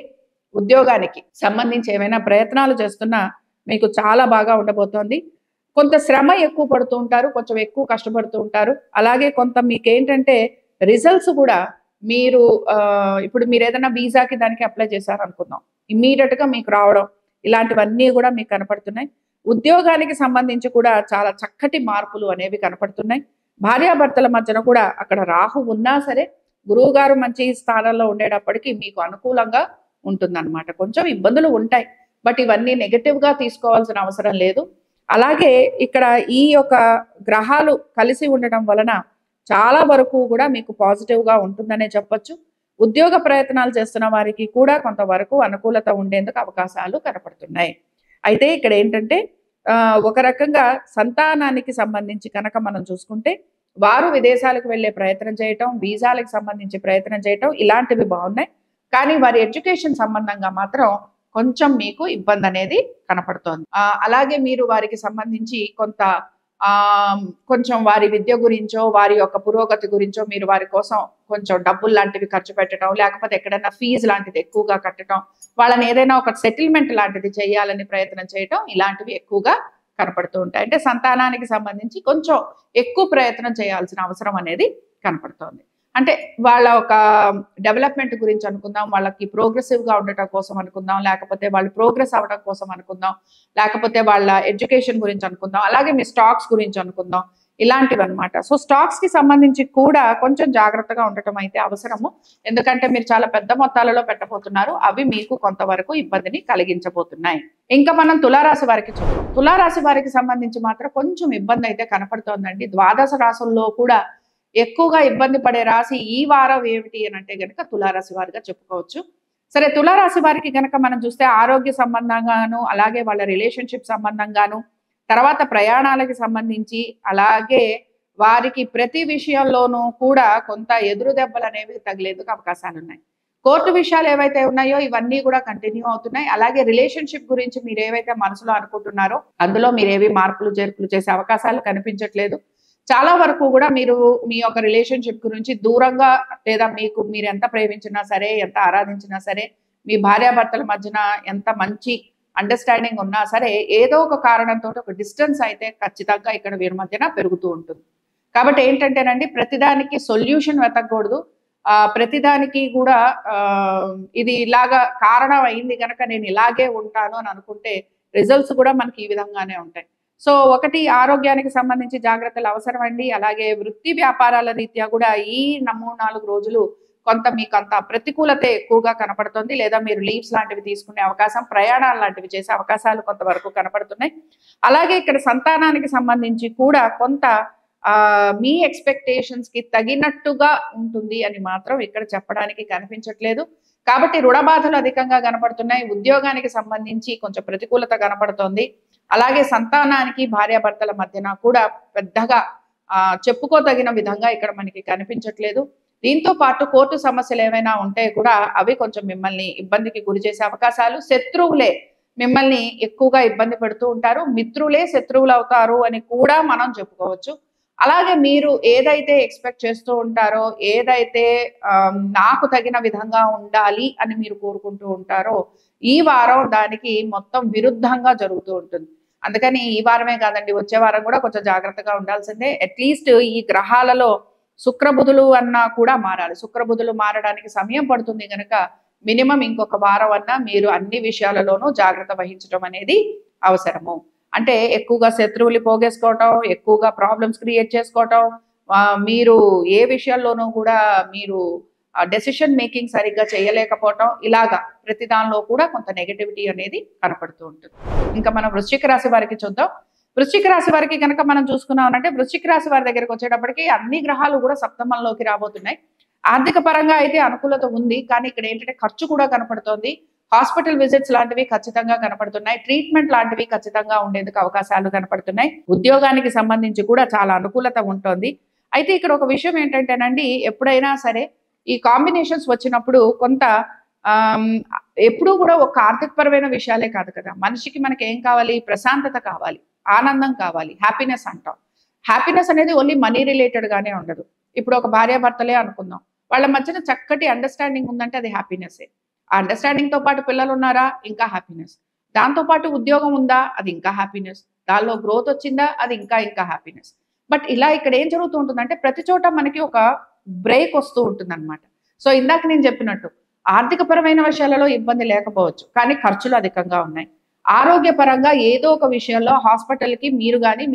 Speaker 1: ఉద్యోగానికి సంబంధించి ఏమైనా ప్రయత్నాలు చేస్తున్నా మీకు చాలా బాగా ఉండబోతోంది. కొంత శ్రమ ఎక్కువ పడుతూ ఉంటారు, కొంచెం ఎక్కువ కష్టపడుతూ ఉంటారు. అలాగే కొంత మీకు ఏంటంటే రిజల్ట్స్ కూడా మీరు ఇప్పుడు మీరు ఏదైనా వీసాకి దానికి అప్లై చేశారనుకుందాం, ఇమ్మీడియట్గా మీకు రావడం ఇలాంటివన్నీ కూడా మీకు కనపడుతున్నాయి. ఉద్యోగానికి సంబంధించి కూడా చాలా చక్కటి మార్పులు అనేవి కనపడుతున్నాయి. భార్యాభర్తల మధ్యన కూడా అక్కడ రాహు ఉన్నా సరే గురువు గారు మంచి స్థానంలో ఉండేటప్పటికీ మీకు అనుకూలంగా ఉంటుందన్నమాట. కొంచెం ఇబ్బందులు ఉంటాయి, బట్ ఇవన్నీ నెగటివ్గా తీసుకోవాల్సిన అవసరం లేదు. అలాగే ఇక్కడ ఈ యొక్క గ్రహాలు కలిసి ఉండడం వలన చాలా వరకు కూడా మీకు పాజిటివ్గా ఉంటుందనే చెప్పొచ్చు. ఉద్యోగ ప్రయత్నాలు చేస్తున్న వారికి కూడా కొంతవరకు అనుకూలత ఉండేందుకు అవకాశాలు కనపడుతున్నాయి. అయితే ఇక్కడ ఏంటంటే ఒక రకంగా సంతానానికి సంబంధించి కనుక మనం చూసుకుంటే వారు విదేశాలకు వెళ్ళే ప్రయత్నం చేయటం, వీసాలకు సంబంధించి ప్రయత్నం చేయటం ఇలాంటివి బాగున్నాయి. కానీ వారి ఎడ్యుకేషన్ సంబంధంగా మాత్రం కొంచెం మీకు ఇబ్బంది అనేది కనపడుతోంది. అలాగే మీరు వారికి సంబంధించి కొంచెం వారి విద్య గురించో, వారి యొక్క పురోగతి గురించో మీరు వారి కోసం కొంచెం డబ్బులు లాంటివి ఖర్చు పెట్టడం, లేకపోతే ఎక్కడైనా ఫీజు లాంటిది ఎక్కువగా కట్టడం, వాళ్ళని ఏదైనా ఒక సెటిల్మెంట్ లాంటిది చేయాలని ప్రయత్నం చేయటం, ఇలాంటివి ఎక్కువగా కనపడుతూ ఉంటాయి. అంటే సంతానానికి సంబంధించి కొంచెం ఎక్కువ ప్రయత్నం చేయాల్సిన అవసరం అనేది కనపడుతోంది. అంటే వాళ్ళ ఒక డెవలప్మెంట్ గురించి అనుకుందాం, వాళ్ళకి ప్రోగ్రెసివ్గా ఉండటం కోసం అనుకుందాం, లేకపోతే వాళ్ళు ప్రోగ్రెస్ అవ్వడం కోసం అనుకుందాం, లేకపోతే వాళ్ళ ఎడ్యుకేషన్ గురించి అనుకుందాం, అలాగే మీ స్టాక్స్ గురించి అనుకుందాం, ఇలాంటివి అనమాట. సో స్టాక్స్ కి సంబంధించి కూడా కొంచెం జాగ్రత్తగా ఉండటం అయితే అవసరము. ఎందుకంటే మీరు చాలా పెద్ద మొత్తాలలో పెట్టబోతున్నారు, అవి మీకు కొంతవరకు ఇబ్బందిని కలిగించబోతున్నాయి. ఇంకా మనం తులారాశి వారికి చూద్దాం. తులారాశి వారికి సంబంధించి మాత్రం కొంచెం ఇబ్బంది అయితే కనపడుతోందండి. ద్వాదశ రాశుల్లో కూడా ఎక్కువగా ఇబ్బంది పడే రాశి ఈ వారం ఏమిటి అని అంటే గనక తులారాశి వారిగా చెప్పుకోవచ్చు. సరే, తులారాశి వారికి గనక మనం చూస్తే ఆరోగ్య సంబంధంగాను, అలాగే వాళ్ళ రిలేషన్షిప్ సంబంధంగాను, తర్వాత ప్రయాణాలకి సంబంధించి, అలాగే వారికి ప్రతి విషయంలోనూ కూడా కొంత ఎదురు దెబ్బలు అనేవి తగిలేందుకు అవకాశాలు ఉన్నాయి. కోర్టు విషయాలు ఏవైతే ఉన్నాయో ఇవన్నీ కూడా కంటిన్యూ అవుతున్నాయి. అలాగే రిలేషన్షిప్ గురించి మీరు ఏవైతే మనసులో అనుకుంటున్నారో అందులో మీరేవి మార్పులు చేర్పులు చేసే అవకాశాలు కనిపించట్లేదు. చాలా వరకు కూడా మీరు మీ యొక్క రిలేషన్షిప్ గురించి దూరంగా, లేదా మీరు ఎంత ప్రేమించినా సరే, ఎంత ఆరాధించినా సరే, మీ భార్యాభర్తల మధ్యన ఎంత మంచి అండర్స్టాండింగ్ ఉన్నా సరే, ఏదో ఒక కారణంతో ఒక డిస్టెన్స్ అయితే ఖచ్చితంగా ఇక్కడ వీరి మధ్యన పెరుగుతూ ఉంటుంది. కాబట్టి ఏంటంటేనండి, ప్రతిదానికి సొల్యూషన్ వెతకూడదు. ప్రతిదానికి కూడా ఇది ఇలాగా కారణం అయింది కనుక నేను ఇలాగే ఉంటాను అని అనుకుంటే రిజల్ట్స్ కూడా మనకి ఈ విధంగానే ఉంటాయి. సో ఒకటి, ఆరోగ్యానికి సంబంధించి జాగ్రత్తలు అవసరం అండి. అలాగే వృత్తి వ్యాపారాల రీత్యా కూడా ఈ 3-4 రోజులు మీకు అంత ప్రతికూలత ఎక్కువగా కనపడుతుంది, లేదా మీరు లీవ్స్ లాంటివి తీసుకునే అవకాశం, ప్రయాణాలు లాంటివి చేసే అవకాశాలు కొంతవరకు కనపడుతున్నాయి. అలాగే ఇక్కడ సంతానానికి సంబంధించి కూడా కొంత మీ ఎక్స్పెక్టేషన్స్ కి తగినట్టుగా ఉంటుంది అని మాత్రం ఇక్కడ చెప్పడానికి కనిపించట్లేదు. కాబట్టి రుణ బాధలు అధికంగా కనపడుతున్నాయి. ఉద్యోగానికి సంబంధించి కొంచెం ప్రతికూలత కనపడుతోంది. అలాగే సంతానానికి భార్యాభర్తల మధ్యన కూడా పెద్దగా చెప్పుకోదగిన విధంగా ఇక్కడ మనకి కనిపించట్లేదు. దీంతో పాటు కోర్టు సమస్యలు ఏమైనా ఉంటే కూడా అవి కొంచెం మిమ్మల్ని ఇబ్బందికి గురి చేసే అవకాశాలు. శత్రువులే మిమ్మల్ని ఎక్కువగా ఇబ్బంది పెడుతూ ఉంటారు, మిత్రులే శత్రువులు అవుతారు అని కూడా మనం చెప్పుకోవచ్చు. అలాగే మీరు ఏదైతే ఎక్స్పెక్ట్ చేస్తూ ఉంటారో, ఏదైతే నాకు తగిన విధంగా ఉండాలి అని మీరు కోరుకుంటూ ఉంటారో, ఈ వారం దానికి మొత్తం విరుద్ధంగా జరుగుతూ ఉంటుంది. అందుకని ఈ వారమే కాదండి, వచ్చే వారం కూడా కొంచెం జాగ్రత్తగా ఉండాల్సిందే. అట్లీస్ట్ ఈ గ్రహాలలో శుక్రబుధులు అన్నా కూడా మారాలి. శుక్రబుధులు మారడానికి సమయం పడుతుంది కనుక మినిమం ఇంకొక వారం అన్నా మీరు అన్ని విషయాలలోనూ జాగ్రత్త వహించడం అనేది అవసరము. అంటే ఎక్కువగా శత్రువులు పోగేసుకోవటం, ఎక్కువగా ప్రాబ్లమ్స్ క్రియేట్ చేసుకోవటం, మీరు ఏ విషయాల్లోనూ కూడా మీరు డెసిషన్ మేకింగ్ సరిగ్గా చేయలేకపోవటం, ఇలాగా ప్రతి దానిలో కూడా కొంత నెగటివిటీ అనేది కనపడుతూ ఉంటుంది. ఇంకా మనం వృశ్చిక రాశి వారికి చూద్దాం. వృశ్చిక రాశి వారికి కనుక మనం చూసుకున్నామంటే, వృశ్చిక రాశి వారి దగ్గరికి వచ్చేటప్పటికి అన్ని గ్రహాలు కూడా సప్తమంలోకి రాబోతున్నాయి. ఆర్థిక పరంగా అయితే అనుకూలత ఉంది, కానీ ఇక్కడ ఏంటంటే ఖర్చు కూడా కనపడుతోంది. హాస్పిటల్ విజిట్స్ లాంటివి ఖచ్చితంగా కనపడుతున్నాయి. ట్రీట్మెంట్ లాంటివి ఖచ్చితంగా ఉండేందుకు అవకాశాలు కనపడుతున్నాయి. ఉద్యోగానికి సంబంధించి కూడా చాలా అనుకూలత ఉంటుంది. అయితే ఇక్కడ ఒక విషయం ఏంటంటేనండి, ఎప్పుడైనా సరే ఈ కాంబినేషన్స్ వచ్చినప్పుడు కొంత ఎప్పుడూ కూడా ఒక ఆర్థికపరమైన విషయాలే కాదు కదా, మనిషికి మనకి ఏం కావాలి? ప్రశాంతత కావాలి, ఆనందం కావాలి, హ్యాపీనెస్ అంటాం. హ్యాపీనెస్ అనేది ఓన్లీ మనీ రిలేటెడ్ గానే ఉండదు. ఇప్పుడు ఒక భార్యాభర్తలే అనుకుందాం, వాళ్ళ మధ్యన చక్కటి అండర్స్టాండింగ్ ఉందంటే అది హ్యాపీనెస్సే. ఆ అండర్స్టాండింగ్ తో పాటు పిల్లలు ఉన్నారా, ఇంకా హ్యాపీనెస్. దాంతో పాటు ఉద్యోగం ఉందా, అది ఇంకా హ్యాపీనెస్. దానిలో గ్రోత్ వచ్చిందా, అది ఇంకా హ్యాపీనెస్. బట్ ఇలా ఇక్కడ ఏం జరుగుతూ ఉంటుందంటే, ప్రతి చోట మనకి ఒక బ్రేక్ వస్తూ ఉంటుంది అనమాట. సో ఇందాక నేను చెప్పినట్టు ఆర్థికపరమైన విషయాలలో ఇబ్బంది లేకపోవచ్చు, కానీ ఖర్చులు అధికంగా ఉన్నాయి. ఆరోగ్యపరంగా ఏదో ఒక విషయంలో హాస్పిటల్కి మీరు కానీ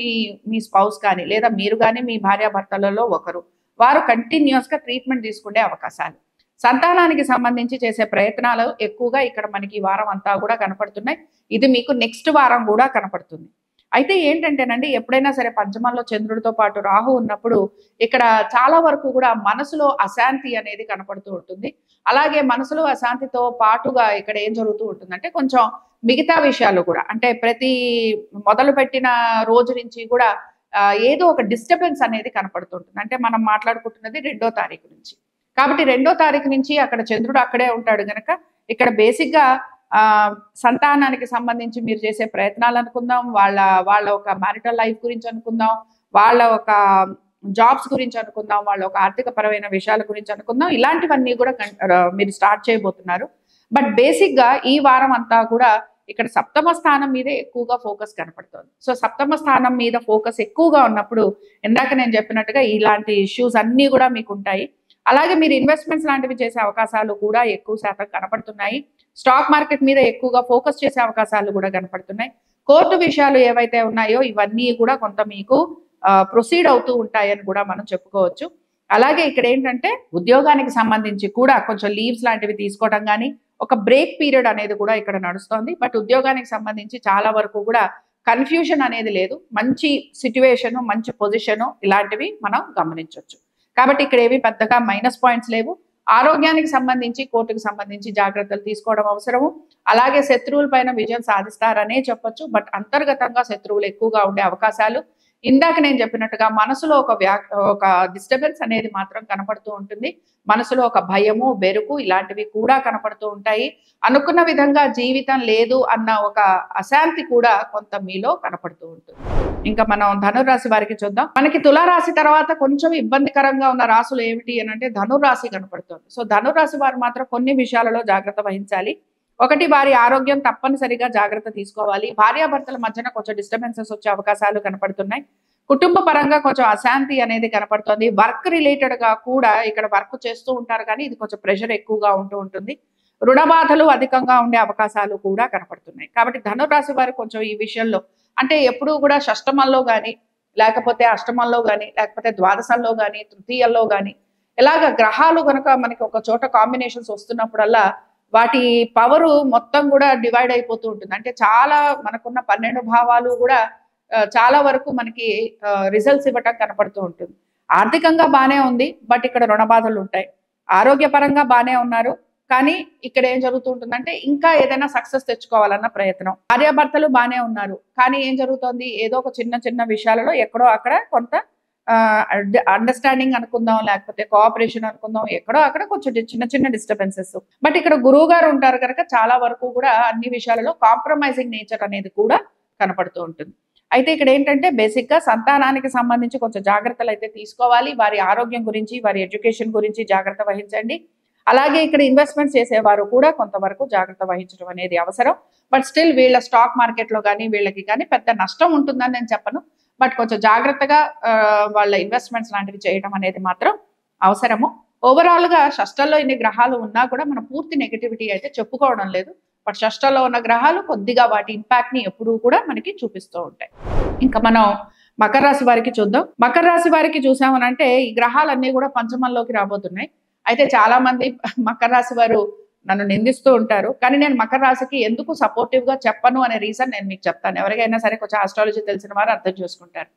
Speaker 1: మీ స్పౌస్ కానీ, లేదా మీరు కానీ మీ భార్యాభర్తలలో ఒకరు వారు కంటిన్యూస్ గా ట్రీట్మెంట్ తీసుకునే అవకాశాలు. సంతానానికి సంబంధించి చేసే ప్రయత్నాలు ఎక్కువగా ఇక్కడ మనకి ఈ వారం అంతా కూడా కనపడుతున్నాయి. ఇది మీకు నెక్స్ట్ వారం కూడా కనపడుతుంది. అయితే ఏంటంటేనండి, ఎప్పుడైనా సరే పంచమంలో చంద్రుడితో పాటు రాహు ఉన్నప్పుడు ఇక్కడ చాలా వరకు కూడా మనసులో అశాంతి అనేది కనపడుతూ ఉంటుంది. అలాగే మనసులో అశాంతితో పాటుగా ఇక్కడ ఏం జరుగుతూ ఉంటుందంటే, కొంచెం మిగతా విషయాలు కూడా, అంటే ప్రతి మొదలు పెట్టిన రోజు నుంచి కూడా ఏదో ఒక డిస్టర్బెన్స్ అనేది కనపడుతుంటుంది. అంటే మనం మాట్లాడుకుంటున్నది 2వ తారీఖు నుంచి, కాబట్టి 2వ తారీఖు నుంచి అక్కడ చంద్రుడు అక్కడే ఉంటాడు గనక ఇక్కడ బేసిక్ గా ఆ సంతానానికి సంబంధించి మీరు చేసే ప్రయత్నాలు అనుకుందాం, వాళ్ళ వాళ్ళ ఒక మ్యారిటల్ లైఫ్ గురించి అనుకుందాం, వాళ్ళ ఒక జాబ్స్ గురించి అనుకుందాం, వాళ్ళ ఒక ఆర్థిక పరమైన విషయాల గురించి అనుకుందాం. ఇలాంటివన్నీ కూడా మీరు స్టార్ట్ చేయబోతున్నారు. బట్ బేసిక్ గా ఈ వారం అంతా కూడా ఇక్కడ సప్తమ స్థానం మీదే ఎక్కువగా ఫోకస్ కనపడుతుంది. సో సప్తమ స్థానం మీద ఫోకస్ ఎక్కువగా ఉన్నప్పుడు ఇందాక నేను చెప్పినట్టుగా ఇలాంటి ఇష్యూస్ అన్నీ కూడా మీకు ఉంటాయి. అలాగే మీరు ఇన్వెస్ట్మెంట్స్ లాంటివి చేసే అవకాశాలు కూడా ఎక్కువ శాతం కనపడుతున్నాయి. స్టాక్ మార్కెట్ మీద ఎక్కువగా ఫోకస్ చేసే అవకాశాలు కూడా కనపడుతున్నాయి. కోర్టు విషయాలు ఏవైతే ఉన్నాయో ఇవన్నీ కూడా కొంత మీకు ప్రొసీడ్ అవుతూ ఉంటాయని కూడా మనం చెప్పుకోవచ్చు. అలాగే ఇక్కడ ఏంటంటే ఉద్యోగానికి సంబంధించి కూడా కొంచెం లీవ్స్ లాంటివి తీసుకోవడం కానీ, ఒక బ్రేక్ పీరియడ్ అనేది కూడా ఇక్కడ నడుస్తోంది. బట్ ఉద్యోగానికి సంబంధించి చాలా వరకు కూడా కన్ఫ్యూజన్ అనేది లేదు. మంచి సిట్యువేషన్, మంచి పొజిషన్ ఇలాంటివి మనం గమనించవచ్చు. కాబట్టి ఇక్కడ ఏవి పెద్దగా మైనస్ పాయింట్స్ లేవు. ఆరోగ్యానికి సంబంధించి కోర్టుకు సంబంధించి జాగ్రత్తలు తీసుకోవడం అవసరము. అలాగే శత్రువుల పైన విజయం సాధిస్తారనే చెప్పొచ్చు. బట్ అంతర్గతంగా శత్రువులు ఎక్కువగా ఉండే అవకాశాలు, ఇందాక నేను చెప్పినట్టుగా మనసులో ఒక డిస్టర్బెన్స్ అనేది మాత్రం కనపడుతూ ఉంటుంది. మనసులో ఒక భయము, బెరుకు ఇలాంటివి కూడా కనపడుతూ ఉంటాయి. అనుకున్న విధంగా జీవితం లేదు అన్న ఒక అశాంతి కూడా కొంత మీలో కనపడుతూ ఉంటుంది. ఇంకా మనం ధనురాశి వారికి చూద్దాం. మనకి తులారాశి తర్వాత కొంచెం ఇబ్బందికరంగా ఉన్న రాశులు ఏమిటి అని అంటే ధనురాశి కనపడుతుంది. సో ధనురాశి వారు మాత్రం కొన్ని విషయాలలో జాగ్రత్త వహించాలి. ఒకటి, వారి ఆరోగ్యం తప్పనిసరిగా జాగ్రత్త తీసుకోవాలి. భార్యాభర్తల మధ్యన కొంచెం డిస్టర్బెన్సెస్ వచ్చే అవకాశాలు కనపడుతున్నాయి. కుటుంబ పరంగా కొంచెం అశాంతి అనేది కనపడుతుంది. వర్క్ రిలేటెడ్ గా కూడా ఇక్కడ వర్క్ చేస్తూ ఉంటారు కానీ ఇది కొంచెం ప్రెషర్ ఎక్కువగా ఉంటూ ఉంటుంది. రుణ బాధలు అధికంగా ఉండే అవకాశాలు కూడా కనపడుతున్నాయి. కాబట్టి ధనురాశి వారు కొంచెం ఈ విషయంలో అంటే ఎప్పుడూ కూడా షష్టమంలో కానీ, లేకపోతే అష్టమంలో కానీ, లేకపోతే ద్వాదశంలో కానీ, తృతీయంలో కానీ ఇలాగ గ్రహాలు కనుక మనకి ఒక చోట కాంబినేషన్స్ వస్తున్నప్పుడల్లా వాటి పవరు మొత్తం కూడా డివైడ్ అయిపోతూ ఉంటుంది. అంటే చాలా మనకున్న 12 భావాలు కూడా చాలా వరకు మనకి రిజల్ట్స్ ఇవ్వటం కనపడుతూ ఉంటుంది. ఆర్థికంగా బానే ఉంది, బట్ ఇక్కడ రుణ బాధలు ఉంటాయి. ఆరోగ్యపరంగా బానే ఉన్నారు, కానీ ఇక్కడ ఏం జరుగుతూ ఉంటుందంటే ఇంకా ఏదైనా సక్సెస్ తెచ్చుకోవాలన్న ప్రయత్నం. భార్యాభర్తలు బానే ఉన్నారు, కానీ ఏం జరుగుతోంది, ఏదో ఒక చిన్న చిన్న విషయాలలో ఎక్కడో అక్కడ కొంత అండర్స్టాండింగ్ అనుకుందాం, లేకపోతే కోఆపరేషన్ అనుకుందాం, ఎక్కడో అక్కడ కొంచెం చిన్న చిన్న డిస్టర్బెన్సెస్. బట్ ఇక్కడ గురువు గారు ఉంటారు కనుక చాలా వరకు కూడా అన్ని విషయాలలో కాంప్రమైజింగ్ నేచర్ అనేది కూడా కనపడుతూ ఉంటుంది. అయితే ఇక్కడ ఏంటంటే బేసిక్ గా సంతానానికి సంబంధించి కొంచెం జాగ్రత్తలు అయితే తీసుకోవాలి. వారి ఆరోగ్యం గురించి, వారి ఎడ్యుకేషన్ గురించి జాగ్రత్త వహించండి. అలాగే ఇక్కడ ఇన్వెస్ట్మెంట్స్ చేసేవారు కూడా కొంతవరకు జాగ్రత్త వహించడం అనేది అవసరం. బట్ స్టిల్ వీళ్ళ స్టాక్ మార్కెట్ లో కానీ వీళ్ళకి కానీ పెద్ద నష్టం ఉంటుందని నేను చెప్పను. బట్ కొంచెం జాగ్రత్తగా వాళ్ళ ఇన్వెస్ట్మెంట్స్ లాంటివి చేయడం అనేది మాత్రం అవసరము. ఓవరాల్ గా షష్టాల్లో ఇన్ని గ్రహాలు ఉన్నా కూడా మనం పూర్తి నెగటివిటీ అయితే చెప్పుకోవడం లేదు. బట్ షష్టాల్లో ఉన్న గ్రహాలు కొద్దిగా వాటి ఇంపాక్ట్ ని ఎప్పుడూ కూడా మనకి చూపిస్తూ ఉంటాయి. ఇంకా మనం మకర రాశి వారికి చూద్దాం. మకర రాశి వారికి చూసామనంటే ఈ గ్రహాలన్నీ కూడా పంచమంలోకి రాబోతున్నాయి. అయితే చాలా మంది మకర రాశి వారు నన్ను నిందిస్తూ ఉంటారు, కానీ నేను మకర రాశికి ఎందుకు సపోర్టివ్ గా చెప్పను అనే రీజన్ నేను మీకు చెప్తాను. ఎవరికైనా సరే కొంచెం ఆస్ట్రాలజీ తెలిసిన వారు అర్థం చేసుకుంటారు.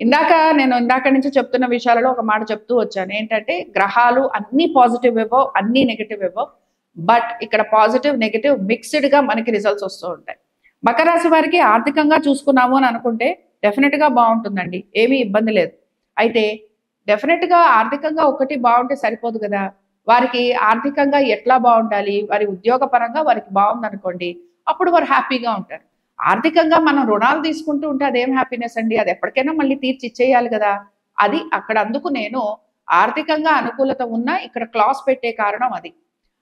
Speaker 1: ఇందాక నుంచి చెప్తున్న విషయాలలో ఒక మాట చెప్తూ వచ్చాను. ఏంటంటే గ్రహాలు అన్ని పాజిటివ్ ఇవ్వో, అన్ని నెగిటివ్ ఇవ్వో. బట్ ఇక్కడ పాజిటివ్ నెగిటివ్ మిక్స్డ్ గా మనకి రిజల్ట్స్ వస్తూ ఉంటాయి. మకర రాశి వారికి ఆర్థికంగా చూసుకున్నాము అని అనుకుంటే డెఫినెట్ గా బాగుంటుందండి, ఏమీ ఇబ్బంది లేదు. అయితే డెఫినెట్ గా ఆర్థికంగా ఒకటి బాగుంటే సరిపోదు కదా. వారికి ఆర్థికంగా ఎట్లా బాగుండాలి, వారి ఉద్యోగ పరంగా వారికి బాగుందనుకోండి, అప్పుడు వారు హ్యాపీగా ఉంటారు. ఆర్థికంగా మనం రుణాలు తీసుకుంటూ ఉంటే అదేం హ్యాపీనెస్ అండి, అది ఎప్పటికైనా మళ్ళీ తీర్చి ఇచ్చేయాలి కదా. అది అక్కడ అందుకు నేను ఆర్థికంగా అనుకూలత ఉన్నా ఇక్కడ క్లాస్ పెట్టే కారణం అది.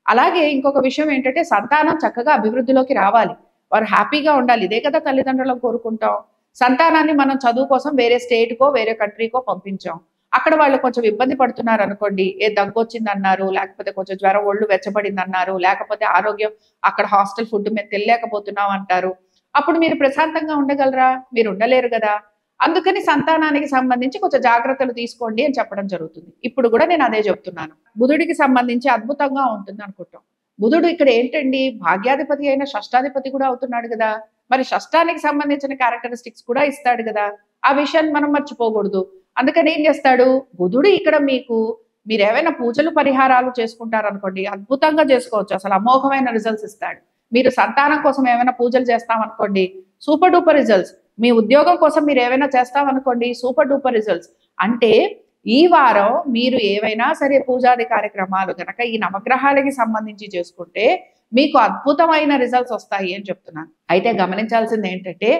Speaker 1: అలాగే ఇంకొక విషయం ఏంటంటే సంతానం చక్కగా అభివృద్ధిలోకి రావాలి, వారు హ్యాపీగా ఉండాలి. ఇదే కదా తల్లిదండ్రులను కోరుకుంటాం. సంతానాన్ని మనం చదువు కోసం వేరే స్టేట్కో వేరే కంట్రీకో పంపించాం. అక్కడ వాళ్ళు కొంచెం ఇబ్బంది పడుతున్నారు అనుకోండి, ఏ దగ్గు వచ్చింది అన్నారు, లేకపోతే కొంచెం జ్వరం, ఒళ్ళు వెచ్చబడింది అన్నారు, లేకపోతే ఆరోగ్యం అక్కడ హాస్టల్ ఫుడ్ మేము తెలియకపోతున్నాం అంటారు. అప్పుడు మీరు ప్రశాంతంగా ఉండగలరా? మీరు ఉండలేరు కదా. అందుకని సంతానానికి సంబంధించి కొంచెం జాగ్రత్తలు తీసుకోండి అని చెప్పడం జరుగుతుంది. ఇప్పుడు కూడా నేను అదే చెప్తున్నాను. బుధుడికి సంబంధించి అద్భుతంగా ఉంటుంది అనుకుంటాం. బుధుడు ఇక్కడ ఏంటండి, భాగ్యాధిపతి అయిన షష్టాధిపతి కూడా అవుతున్నాడు కదా. మరి షష్టానికి సంబంధించిన క్యారెక్టరిస్టిక్స్ కూడా ఇస్తాడు కదా. ఆ విషయాన్ని మనం మర్చిపోకూడదు. అందుకని ఏం చేస్తాడు బుధుడు ఇక్కడ, మీరు ఏమైనా పూజలు పరిహారాలు చేసుకుంటారనుకోండి, అద్భుతంగా చేసుకోవచ్చు, అసలు అమోఘమైన రిజల్ట్స్ ఇస్తాడు. మీరు సంతానం కోసం ఏమైనా పూజలు చేస్తామనుకోండి, సూపర్ డూపర్ రిజల్ట్స్. మీ ఉద్యోగం కోసం మీరు ఏమైనా చేస్తామనుకోండి, సూపర్ డూపర్ రిజల్ట్స్. అంటే ఈ వారం మీరు ఏవైనా సరే పూజాది కార్యక్రమాలు కనుక ఈ నవగ్రహాలకి సంబంధించి చేసుకుంటే మీకు అద్భుతమైన రిజల్ట్స్ వస్తాయి అని చెప్తున్నాను. అయితే గమనించాల్సింది ఏంటంటే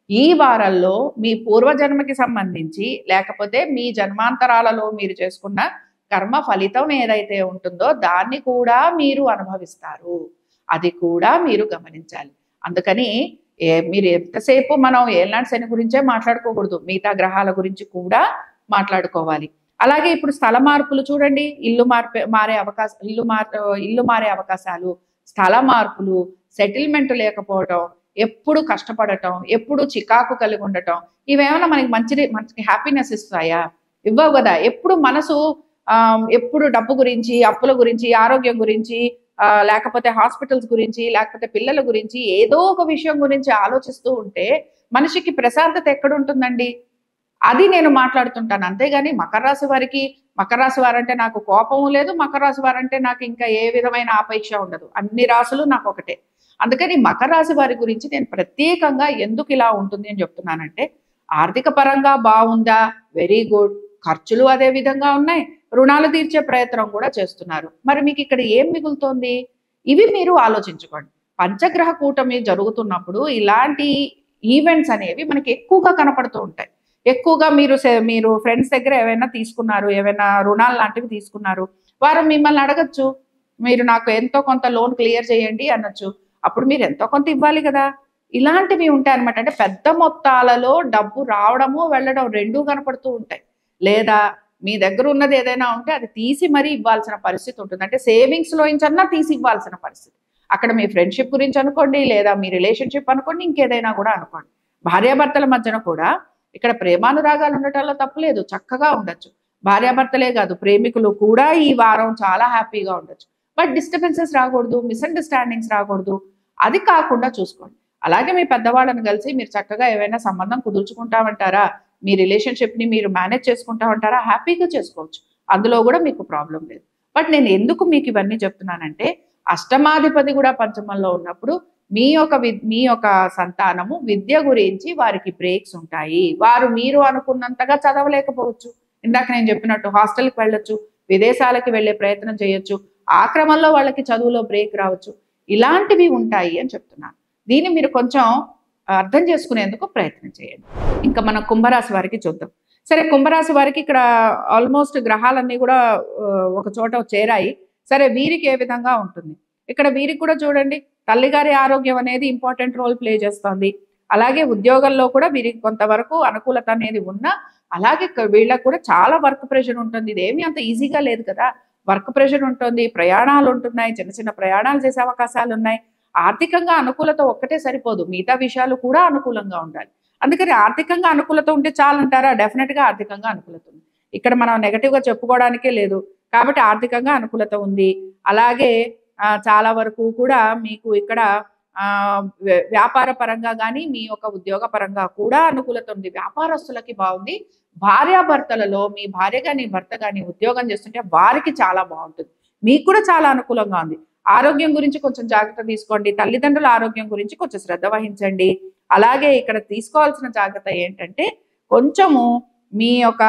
Speaker 1: ఈ వారాల్లో మీ పూర్వజన్మకి సంబంధించి లేకపోతే మీ జన్మాంతరాలలో మీరు చేసుకున్న కర్మ ఫలితం ఏదైతే ఉంటుందో దాన్ని కూడా మీరు అనుభవిస్తారు. అది కూడా మీరు గమనించాలి. అందుకని మీరు ఎంతసేపు మనం ఏలినాటి శని గురించే మాట్లాడుకోకూడదు. మిగతా గ్రహాల గురించి కూడా మాట్లాడుకోవాలి. అలాగే ఇప్పుడు స్థల మార్పులు చూడండి. ఇల్లు మారే అవకాశాలు, స్థల మార్పులు, సెటిల్మెంట్ లేకపోవటం, ఎప్పుడు కష్టపడటం, ఎప్పుడు చికాకు కలిగి ఉండటం, ఇవేమైనా మనకి మంచి హ్యాపీనెస్ ఇస్తాయా? ఇవ్వవు కదా. ఎప్పుడు మనసు ఎప్పుడు డబ్బు గురించి, అప్పుల గురించి, ఆరోగ్యం గురించి, లేకపోతే హాస్పిటల్స్ గురించి, లేకపోతే పిల్లల గురించి, ఏదో ఒక విషయం గురించి ఆలోచిస్తూ ఉంటే మనిషికి ప్రశాంతత ఎక్కడుంటుందండి? అది నేను మాట్లాడుతుంటాను. అంతేగాని మకర రాశి వారంటే నాకు కోపం లేదు, మకర రాశి వారంటే నాకు ఇంకా ఏ విధమైన ఆపేక్ష ఉండదు. అన్ని రాశులు నాకు ఒకటే. అందుకని మకర రాశి వారి గురించి నేను ప్రత్యేకంగా ఎందుకు ఇలా ఉంటుంది అని చెప్తున్నానంటే, ఆర్థిక పరంగా బాగుందా? Very good. ఖర్చులు అదే విధంగా ఉన్నాయి, రుణాలు తీర్చే ప్రయత్నం కూడా చేస్తున్నారు. మరి మీకు ఇక్కడ ఏం మిగులుతోంది? ఇవి మీరు ఆలోచించుకోండి. పంచగ్రహ కూటమి జరుగుతున్నప్పుడు ఇలాంటి ఈవెంట్స్ అనేవి మనకి ఎక్కువగా కనపడుతూ ఉంటాయి. ఎక్కువగా మీరు ఫ్రెండ్స్ దగ్గర ఏవైనా తీసుకున్నారు, ఏవైనా రుణాలు లాంటివి తీసుకున్నారు, వారు మిమ్మల్ని అడగచ్చు, మీరు నాకు ఎంతో కొంత లోన్ క్లియర్ చేయండి అనొచ్చు. అప్పుడు మీరు ఎంతో కొంత ఇవ్వాలి కదా. ఇలాంటివి ఉంటాయి అనమాట. అంటే పెద్ద మొత్తాలలో డబ్బు రావడము వెళ్ళడం రెండూ కనపడుతూ ఉంటాయి. లేదా మీ దగ్గర ఉన్నది ఏదైనా ఉంటే అది తీసి మరీ ఇవ్వాల్సిన పరిస్థితి ఉంటుంది. అంటే సేవింగ్స్లో ఇంచన్నా తీసి ఇవ్వాల్సిన పరిస్థితి. అక్కడ మీ ఫ్రెండ్షిప్ గురించి అనుకోండి, లేదా మీ రిలేషన్షిప్ అనుకోండి, ఇంకేదైనా కూడా అనుకోండి. భార్యాభర్తల మధ్యన కూడా ఇక్కడ ప్రేమానురాగాలు ఉండటంలో తప్పులేదు, చక్కగా ఉండొచ్చు. భార్యాభర్తలే కాదు, ప్రేమికులు కూడా ఈ వారం చాలా హ్యాపీగా ఉండొచ్చు. బట్ డిస్టర్బెన్సెస్ రాకూడదు, మిస్అండర్స్టాండింగ్స్ రాకూడదు. అది కాకుండా చూసుకోండి. అలాగే మీ పెద్దవాళ్ళని కలిసి మీరు చక్కగా ఏవైనా సంబంధం కుదుర్చుకుంటామంటారా, మీ రిలేషన్షిప్ని మీరు మేనేజ్ చేసుకుంటామంటారా, హ్యాపీగా చేసుకోవచ్చు. అందులో కూడా మీకు ప్రాబ్లం లేదు. బట్ నేను ఎందుకు మీకు ఇవన్నీ చెప్తున్నానంటే, అష్టమాధిపతి కూడా పంచమంలో ఉన్నప్పుడు మీ యొక్క సంతానము విద్య గురించి వారికి బ్రేక్స్ ఉంటాయి. వారు మీరు అనుకున్నంతగా చదవలేకపోవచ్చు. ఇందాక నేను చెప్పినట్టు హాస్టల్కి వెళ్ళొచ్చు, విదేశాలకి వెళ్ళే ప్రయత్నం చేయొచ్చు, ఆ క్రమంలో వాళ్ళకి చదువులో బ్రేక్ రావచ్చు. ఇలాంటివి ఉంటాయి అని చెప్తున్నాను. దీన్ని మీరు కొంచెం అర్థం చేసుకునేందుకు ప్రయత్నం చేయండి. ఇంకా మనం కుంభరాశి వారికి చూద్దాం. సరే, కుంభరాశి వారికి ఇక్కడ ఆల్మోస్ట్ గ్రహాలన్నీ కూడా ఒక చోట చేరాయి. సరే, వీరికి ఏ విధంగా ఉంటుంది? ఇక్కడ వీరికి కూడా చూడండి, తల్లిగారి ఆరోగ్యం అనేది ఇంపార్టెంట్ రోల్ ప్లే చేస్తుంది. అలాగే ఉద్యోగంలో కూడా వీరికి కొంతవరకు అనుకూలత అనేది ఉన్నా, అలాగే వీళ్ళకు కూడా చాలా వర్క్ ప్రెషర్ ఉంటుంది. ఇదేమీ అంత ఈజీగా లేదు కదా. వర్క్ ప్రెషర్ ఉంటుంది, ప్రయాణాలు ఉంటున్నాయి, చిన్న చిన్న ప్రయాణాలు చేసే అవకాశాలు ఉన్నాయి. ఆర్థికంగా అనుకూలత ఒక్కటే సరిపోదు, మిగతా విషయాలు కూడా అనుకూలంగా ఉండాలి. అందుకని ఆర్థికంగా అనుకూలత ఉంటే చాలంటారా? డెఫినెట్గా ఆర్థికంగా అనుకూలత ఉంది. ఇక్కడ మనం నెగటివ్గా చెప్పుకోవడానికే లేదు. కాబట్టి ఆర్థికంగా అనుకూలత ఉంది. అలాగే చాలా వరకు కూడా మీకు ఇక్కడ వ్యాపార పరంగా కానీ మీ యొక్క ఉద్యోగ పరంగా కూడా అనుకూలత ఉంది. వ్యాపారస్తులకి బాగుంది. భార్యాభర్తలలో మీ భార్య కానీ భర్త కానీ ఉద్యోగం చేస్తుంటే వారికి చాలా బాగుంటుంది. మీకు కూడా చాలా అనుకూలంగా ఉంది. ఆరోగ్యం గురించి కొంచెం జాగ్రత్త తీసుకోండి. తల్లిదండ్రుల ఆరోగ్యం గురించి కొంచెం శ్రద్ధ వహించండి. అలాగే ఇక్కడ తీసుకోవాల్సిన జాగ్రత్త ఏంటంటే, కొంచెము మీ యొక్క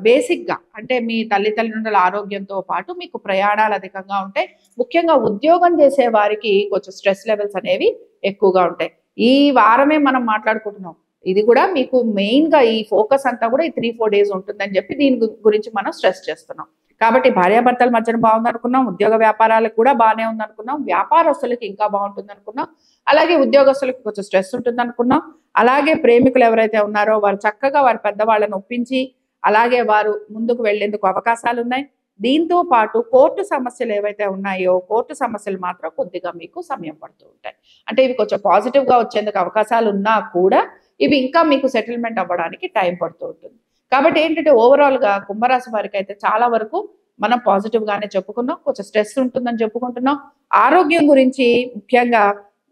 Speaker 1: బేసిక్గా అంటే మీ తల్లిదండ్రుల ఆరోగ్యంతో పాటు మీకు ప్రయాణాలు అధికంగా ఉంటాయి. ముఖ్యంగా ఉద్యోగం చేసే వారికి కొంచెం స్ట్రెస్ లెవెల్స్ అనేవి ఎక్కువగా ఉంటాయి. ఈ వారమే మనం మాట్లాడుకుంటున్నాం. ఇది కూడా మీకు మెయిన్గా ఈ ఫోకస్ అంతా కూడా ఈ 3-4 డేస్ ఉంటుందని చెప్పి దీని గురించి మనం స్ట్రెస్ చేస్తున్నాం. కాబట్టి భార్యాభర్తల మధ్యన బాగుంది అనుకున్నాం, ఉద్యోగ వ్యాపారాలకు కూడా బాగానే ఉంది అనుకున్నాం, వ్యాపారస్తులకి ఇంకా బాగుంటుంది అనుకున్నాం, అలాగే ఉద్యోగస్తులకి కొంచెం స్ట్రెస్ ఉంటుంది అనుకున్నాం. అలాగే ప్రేమికులు ఎవరైతే ఉన్నారో వారు చక్కగా వారి పెద్దవాళ్ళని ఒప్పించి అలాగే వారు ముందుకు వెళ్లేందుకు అవకాశాలు ఉన్నాయి. దీంతో పాటు కోర్టు సమస్యలు ఏవైతే ఉన్నాయో కోర్టు సమస్యలు మాత్రం కొద్దిగా మీకు సమయం పడుతూ ఉంటాయి. అంటే ఇవి కొంచెం పాజిటివ్గా వచ్చేందుకు అవకాశాలు ఉన్నా కూడా ఇవి ఇంకా మీకు సెటిల్మెంట్ అవ్వడానికి టైం పడుతూ ఉంటుంది. కాబట్టి ఏంటంటే ఓవరాల్గా కుంభరాశి వారికి అయితే చాలా వరకు మనం పాజిటివ్గానే చెప్పుకున్నాం. కొంచెం స్ట్రెస్ ఉంటుందని చెప్పుకుంటున్నాం. ఆరోగ్యం గురించి ముఖ్యంగా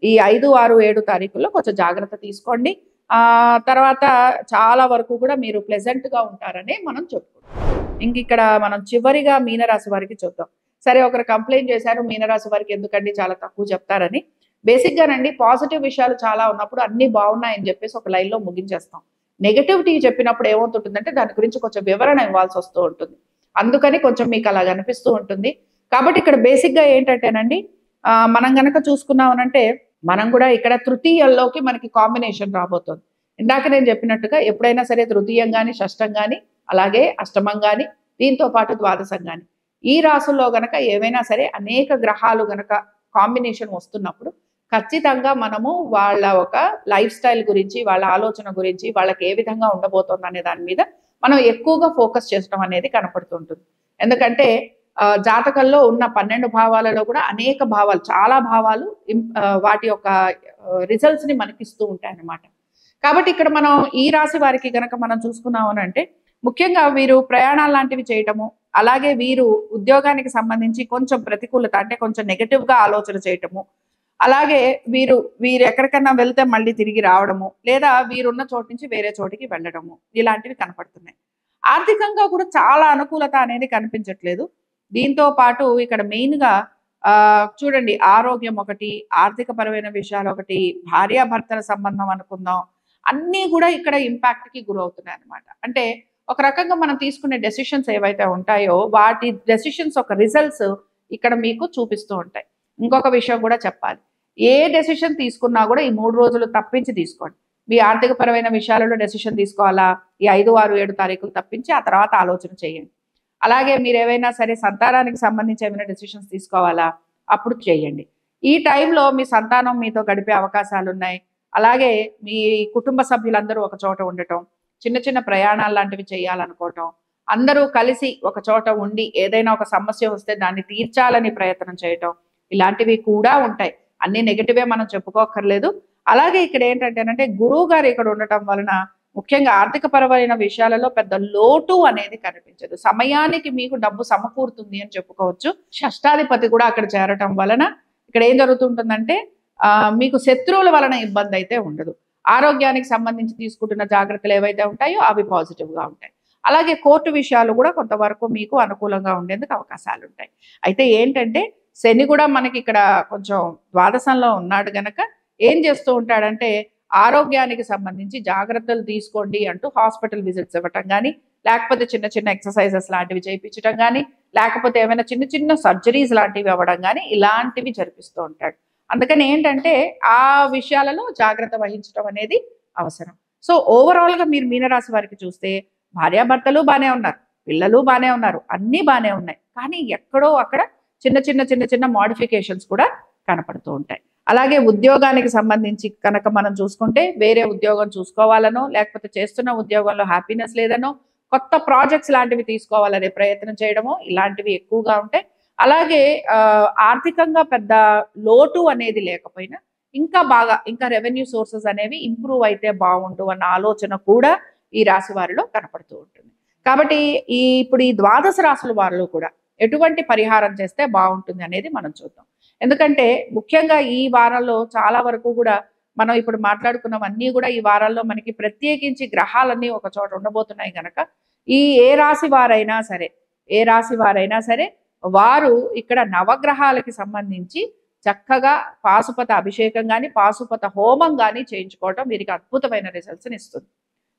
Speaker 1: ఈ 5, 6, 7 తారీఖుల్లో కొంచెం జాగ్రత్త తీసుకోండి. తర్వాత చాలా వరకు కూడా మీరు ప్లెజెంట్గా ఉంటారని మనం చెప్పుకుంటాం. ఇంక ఇక్కడ మనం చివరిగా మీనరాశి వారికి చూద్దాం. సరే, ఒకరు కంప్లైంట్ చేశారు, మీనరాశి వారికి ఎందుకండి చాలా తక్కువ చెప్తారని. బేసిక్గానండి, పాజిటివ్ విషయాలు చాలా ఉన్నప్పుడు అన్నీ బాగున్నాయని చెప్పేసి ఒక లైన్లో ముగించేస్తాం. నెగటివిటీ చెప్పినప్పుడు ఏమవుతుంటుందంటే దాని గురించి కొంచెం వివరణ ఇవ్వాల్సి వస్తూ ఉంటుంది. అందుకని కొంచెం మీకు అలా అనిపిస్తూ ఉంటుంది. కాబట్టి ఇక్కడ బేసిక్గా ఏంటంటేనండి, మనం గనక చూసుకున్నామనంటే మనం కూడా ఇక్కడ తృతీయంలోకి మనకి కాంబినేషన్ రాబోతుంది. ఇందాక నేను చెప్పినట్టుగా ఎప్పుడైనా సరే తృతీయం గాని, షష్టం గాని, అలాగే అష్టమం గాని, దీంతో పాటు ద్వాదశం గాని. ఈ రాసుల్లో గనక ఏవైనా సరే అనేక గ్రహాలు గనక కాంబినేషన్ వస్తున్నప్పుడు ఖచ్చితంగా మనము వాళ్ళ ఒక లైఫ్ స్టైల్ గురించి, వాళ్ళ ఆలోచన గురించి, వాళ్ళకి ఏ విధంగా ఉండబోతోందనే దాని మీద మనం ఎక్కువగా ఫోకస్ చేయడం అనేది కనపడుతుంటుంది. ఎందుకంటే జాతకంలో ఉన్న 12 భావాలలో కూడా అనేక భావాలు, చాలా భావాలు వాటి యొక్క రిజల్ట్స్‌ని మనకిస్తూ ఉంటాయన్నమాట. కాబట్టి ఇక్కడ మనం ఈ రాశి వారికి గనక మనం చూసుకున్నాము అనంటే, ముఖ్యంగా వీరు ప్రయాణాలు లాంటివి చేయటము, అలాగే వీరు ఉద్యోగానికి సంబంధించి కొంచెం ప్రతికూలత అంటే కొంచెం నెగెటివ్‌గా ఆలోచన చేయటము, అలాగే వీరు ఎక్కడికన్నా వెళ్తే మళ్ళీ తిరిగి రావడము, లేదా వీరున్న చోటు నుంచి వేరే చోటికి వెళ్ళడము, ఇలాంటివి కనపడుతున్నాయి. ఆర్థికంగా కూడా చాలా అనుకూలత అనేది కనిపించట్లేదు. దీంతో పాటు ఇక్కడ మెయిన్‌గా చూడండి, ఆరోగ్యం ఒకటి, ఆర్థికపరమైన విషయాలు ఒకటి, భార్యాభర్తల సంబంధం అనుకుందాం. అన్నీ కూడా ఇక్కడ ఇంపాక్ట్‌కి గురవుతున్నాయన్నమాట. అంటే ఒక రకంగా మనం తీసుకునే డెసిషన్స్ ఏవైతే ఉంటాయో, వాటి డెసిషన్స్ ఒక రిజల్ట్స్ ఇక్కడ మీకు చూపిస్తూ ఉంటాయి. ఇంకొక విషయం కూడా చెప్పాలి. ఏ డెసిషన్ తీసుకున్నా కూడా ఈ 3 రోజులు తప్పించి తీసుకోండి. మీ ఆర్థికపరమైన విషయాలలో డెసిషన్ తీసుకోవాలా, ఈ 5, 6, 7 తారీఖులు తప్పించి ఆ తర్వాత ఆలోచన చేయండి. అలాగే మీరేవైనా సరే సంతానానికి సంబంధించి ఏమైనా డెసిషన్స్ తీసుకోవాలా, అప్పుడు చేయండి. ఈ టైంలో మీ సంతానం మీతో గడిపే అవకాశాలున్నాయి. అలాగే మీ కుటుంబ సభ్యులందరూ ఒక చోట ఉండటం, చిన్న చిన్న ప్రయాణాలు లాంటివి చేయాలనుకోవటం, అందరూ కలిసి ఒక చోట ఉండి ఏదైనా ఒక సమస్య వస్తే దాన్ని తీర్చాలని ప్రయత్నం చేయటం, ఇలాంటివి కూడా ఉంటాయి. అన్ని నెగటివే మనం చెప్పుకోక్కర్లేదు. అలాగే ఇక్కడ ఏంటంటేనంటే గురువు గారు ఇక్కడ ఉండటం వలన ముఖ్యంగా ఆర్థికపరమైన విషయాలలో పెద్ద లోటు అనేది కనిపించదు. సమయానికి మీకు డబ్బు సమకూరుతుంది అని చెప్పుకోవచ్చు. షష్టాధిపతి కూడా అక్కడ చేరటం వలన ఇక్కడ ఏం జరుగుతుంటుందంటే మీకు శత్రువుల వలన ఇబ్బంది అయితే ఉండదు. ఆరోగ్యానికి సంబంధించి తీసుకుంటున్న జాగ్రత్తలు ఏవైతే ఉంటాయో అవి పాజిటివ్‌గా ఉంటాయి. అలాగే కోర్టు విషయాలు కూడా కొంతవరకు మీకు అనుకూలంగా ఉండేందుకు అవకాశాలు ఉంటాయి. అయితే ఏంటంటే శని కూడా మనకి ఇక్కడ కొంచెం ద్వాదశంలో ఉన్నాడు గనక ఏం చేస్తూ ఉంటాడంటే ఆరోగ్యానికి సంబంధించి జాగ్రత్తలు తీసుకోండి అంటూ హాస్పిటల్ విజిట్స్ ఇవ్వటం కానీ, లేకపోతే చిన్న చిన్న ఎక్సర్సైజెస్ లాంటివి చేయించడం కానీ, లేకపోతే ఏమైనా చిన్న చిన్న సర్జరీస్ లాంటివి అవ్వడం కానీ ఇలాంటివి జరిపిస్తూ ఉంటాడు. అందుకని ఏంటంటే ఆ విషయాలలో జాగ్రత్త వహించడం అనేది అవసరం. సో ఓవరాల్‌గా మీరు మీనరాశి వారికి చూస్తే భార్యాభర్తలు బానే ఉన్నారు, పిల్లలు బానే ఉన్నారు, అన్నీ బానే ఉన్నాయి. కానీ ఎక్కడో అక్కడ చిన్న చిన్న మోడిఫికేషన్స్ కూడా కనపడుతూ ఉంటాయి. అలాగే ఉద్యోగానికి సంబంధించి కనుక మనం చూసుకుంటే వేరే ఉద్యోగం చూసుకోవాలనో, లేకపోతే చేస్తున్న ఉద్యోగంలో హ్యాపీనెస్ లేదనో, కొత్త ప్రాజెక్ట్స్ లాంటివి తీసుకోవాలనే ప్రయత్నం చేయడమో ఇలాంటివి ఎక్కువగా ఉంటాయి. అలాగే ఆర్థికంగా పెద్ద లోటు అనేది లేకపోయినా ఇంకా రెవెన్యూ సోర్సెస్ అనేవి ఇంప్రూవ్ అయితే బాగుండు అన్న ఆలోచన కూడా ఈ రాశి వారిలో కనపడుతూ ఉంటుంది. కాబట్టి ఇప్పుడు ఈ ద్వాదశ రాశుల వారిలో కూడా ఎటువంటి పరిహారం చేస్తే బాగుంటుంది అనేది మనం చూద్దాం. ఎందుకంటే ముఖ్యంగా ఈ వారంలో చాలా వరకు కూడా మనం ఇప్పుడు మాట్లాడుకున్నవన్నీ కూడా ఈ వారాల్లో మనకి ప్రత్యేకించి గ్రహాలన్నీ ఒక చోట ఉండబోతున్నాయి గనక ఏ రాశి వారైనా సరే వారు ఇక్కడ నవగ్రహాలకి సంబంధించి చక్కగా పాశుపత అభిషేకం కానీ, పాశుపత హోమం కానీ చేయించుకోవడం వీరికి అద్భుతమైన రిజల్ట్స్ని ఇస్తుంది.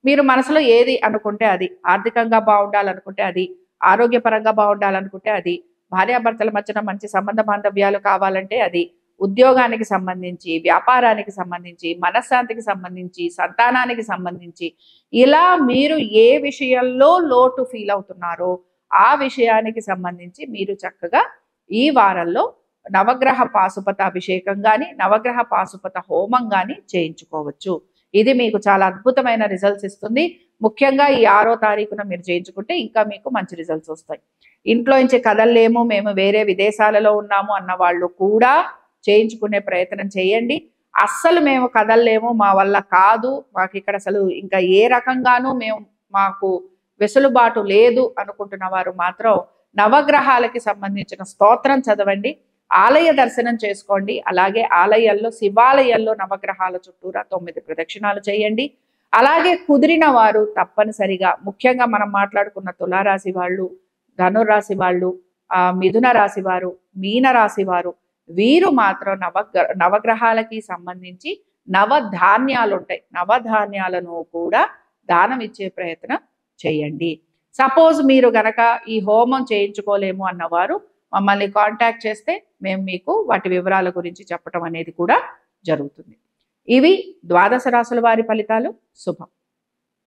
Speaker 1: మీరు మనసులో ఏది అనుకుంటే అది, ఆర్థికంగా బాగుండాలనుకుంటే అది, ఆరోగ్యపరంగా బాగుండాలనుకుంటే అది, భార్యాభర్తల మధ్యన మంచి సంబంధ బాంధవ్యాలు కావాలంటే అది, ఉద్యోగానికి సంబంధించి, వ్యాపారానికి సంబంధించి, మనశ్శాంతికి సంబంధించి, సంతానానికి సంబంధించి, ఇలా మీరు ఏ విషయంలో లోటు ఫీల్ అవుతున్నారో ఆ విషయానికి సంబంధించి మీరు చక్కగా ఈ వారంలో నవగ్రహ పాశుపత అభిషేకం కానీ, నవగ్రహ పాశుపత హోమం కానీ చేయించుకోవచ్చు. ఇది మీకు చాలా అద్భుతమైన రిజల్ట్స్ ఇస్తుంది. ముఖ్యంగా ఈ 6వ తారీఖున మీరు చేయించుకుంటే ఇంకా మీకు మంచి రిజల్ట్స్ వస్తాయి. ఇంట్లో నుంచి కదలలేము, మేము వేరే విదేశాలలో ఉన్నాము అన్న వాళ్ళు కూడా చేయించుకునే ప్రయత్నం చేయండి. అస్సలు మేము కదలలేము, మా వల్ల కాదు, మాకు ఇక్కడ అసలు ఇంకా ఏ రకంగానూ మాకు వెసులుబాటు లేదు అనుకుంటున్న వారు మాత్రం నవగ్రహాలకి సంబంధించిన స్తోత్రం చదవండి, ఆలయ దర్శనం చేసుకోండి. అలాగే ఆలయాల్లో, శివాలయాల్లో నవగ్రహాల చుట్టూరా 9 ప్రదక్షిణాలు చేయండి. అలాగే కుదిరిన వారు తప్పనిసరిగా ముఖ్యంగా మనం మాట్లాడుకున్న తులారాశి వాళ్ళు, ధనురాశి వాళ్ళు, మిథున రాశి వారు, మీన రాశి వారు, వీరు మాత్రం నవగ్రహాలకి సంబంధించి నవధాన్యాలు ఉంటాయి, నవధాన్యాలను కూడా దానం ఇచ్చే ప్రయత్నం చేయండి. సపోజ్ మీరు గనక ఈ హోమం చేయించుకోలేము అన్నవారు మమ్మల్ని కాంటాక్ట్ చేస్తే మేము మీకు వాటి వివరాల గురించి చెప్పడం అనేది కూడా జరుగుతుంది. ఇవి ద్వాదశ రాశుల వారి ఫలితాలు. శుభం.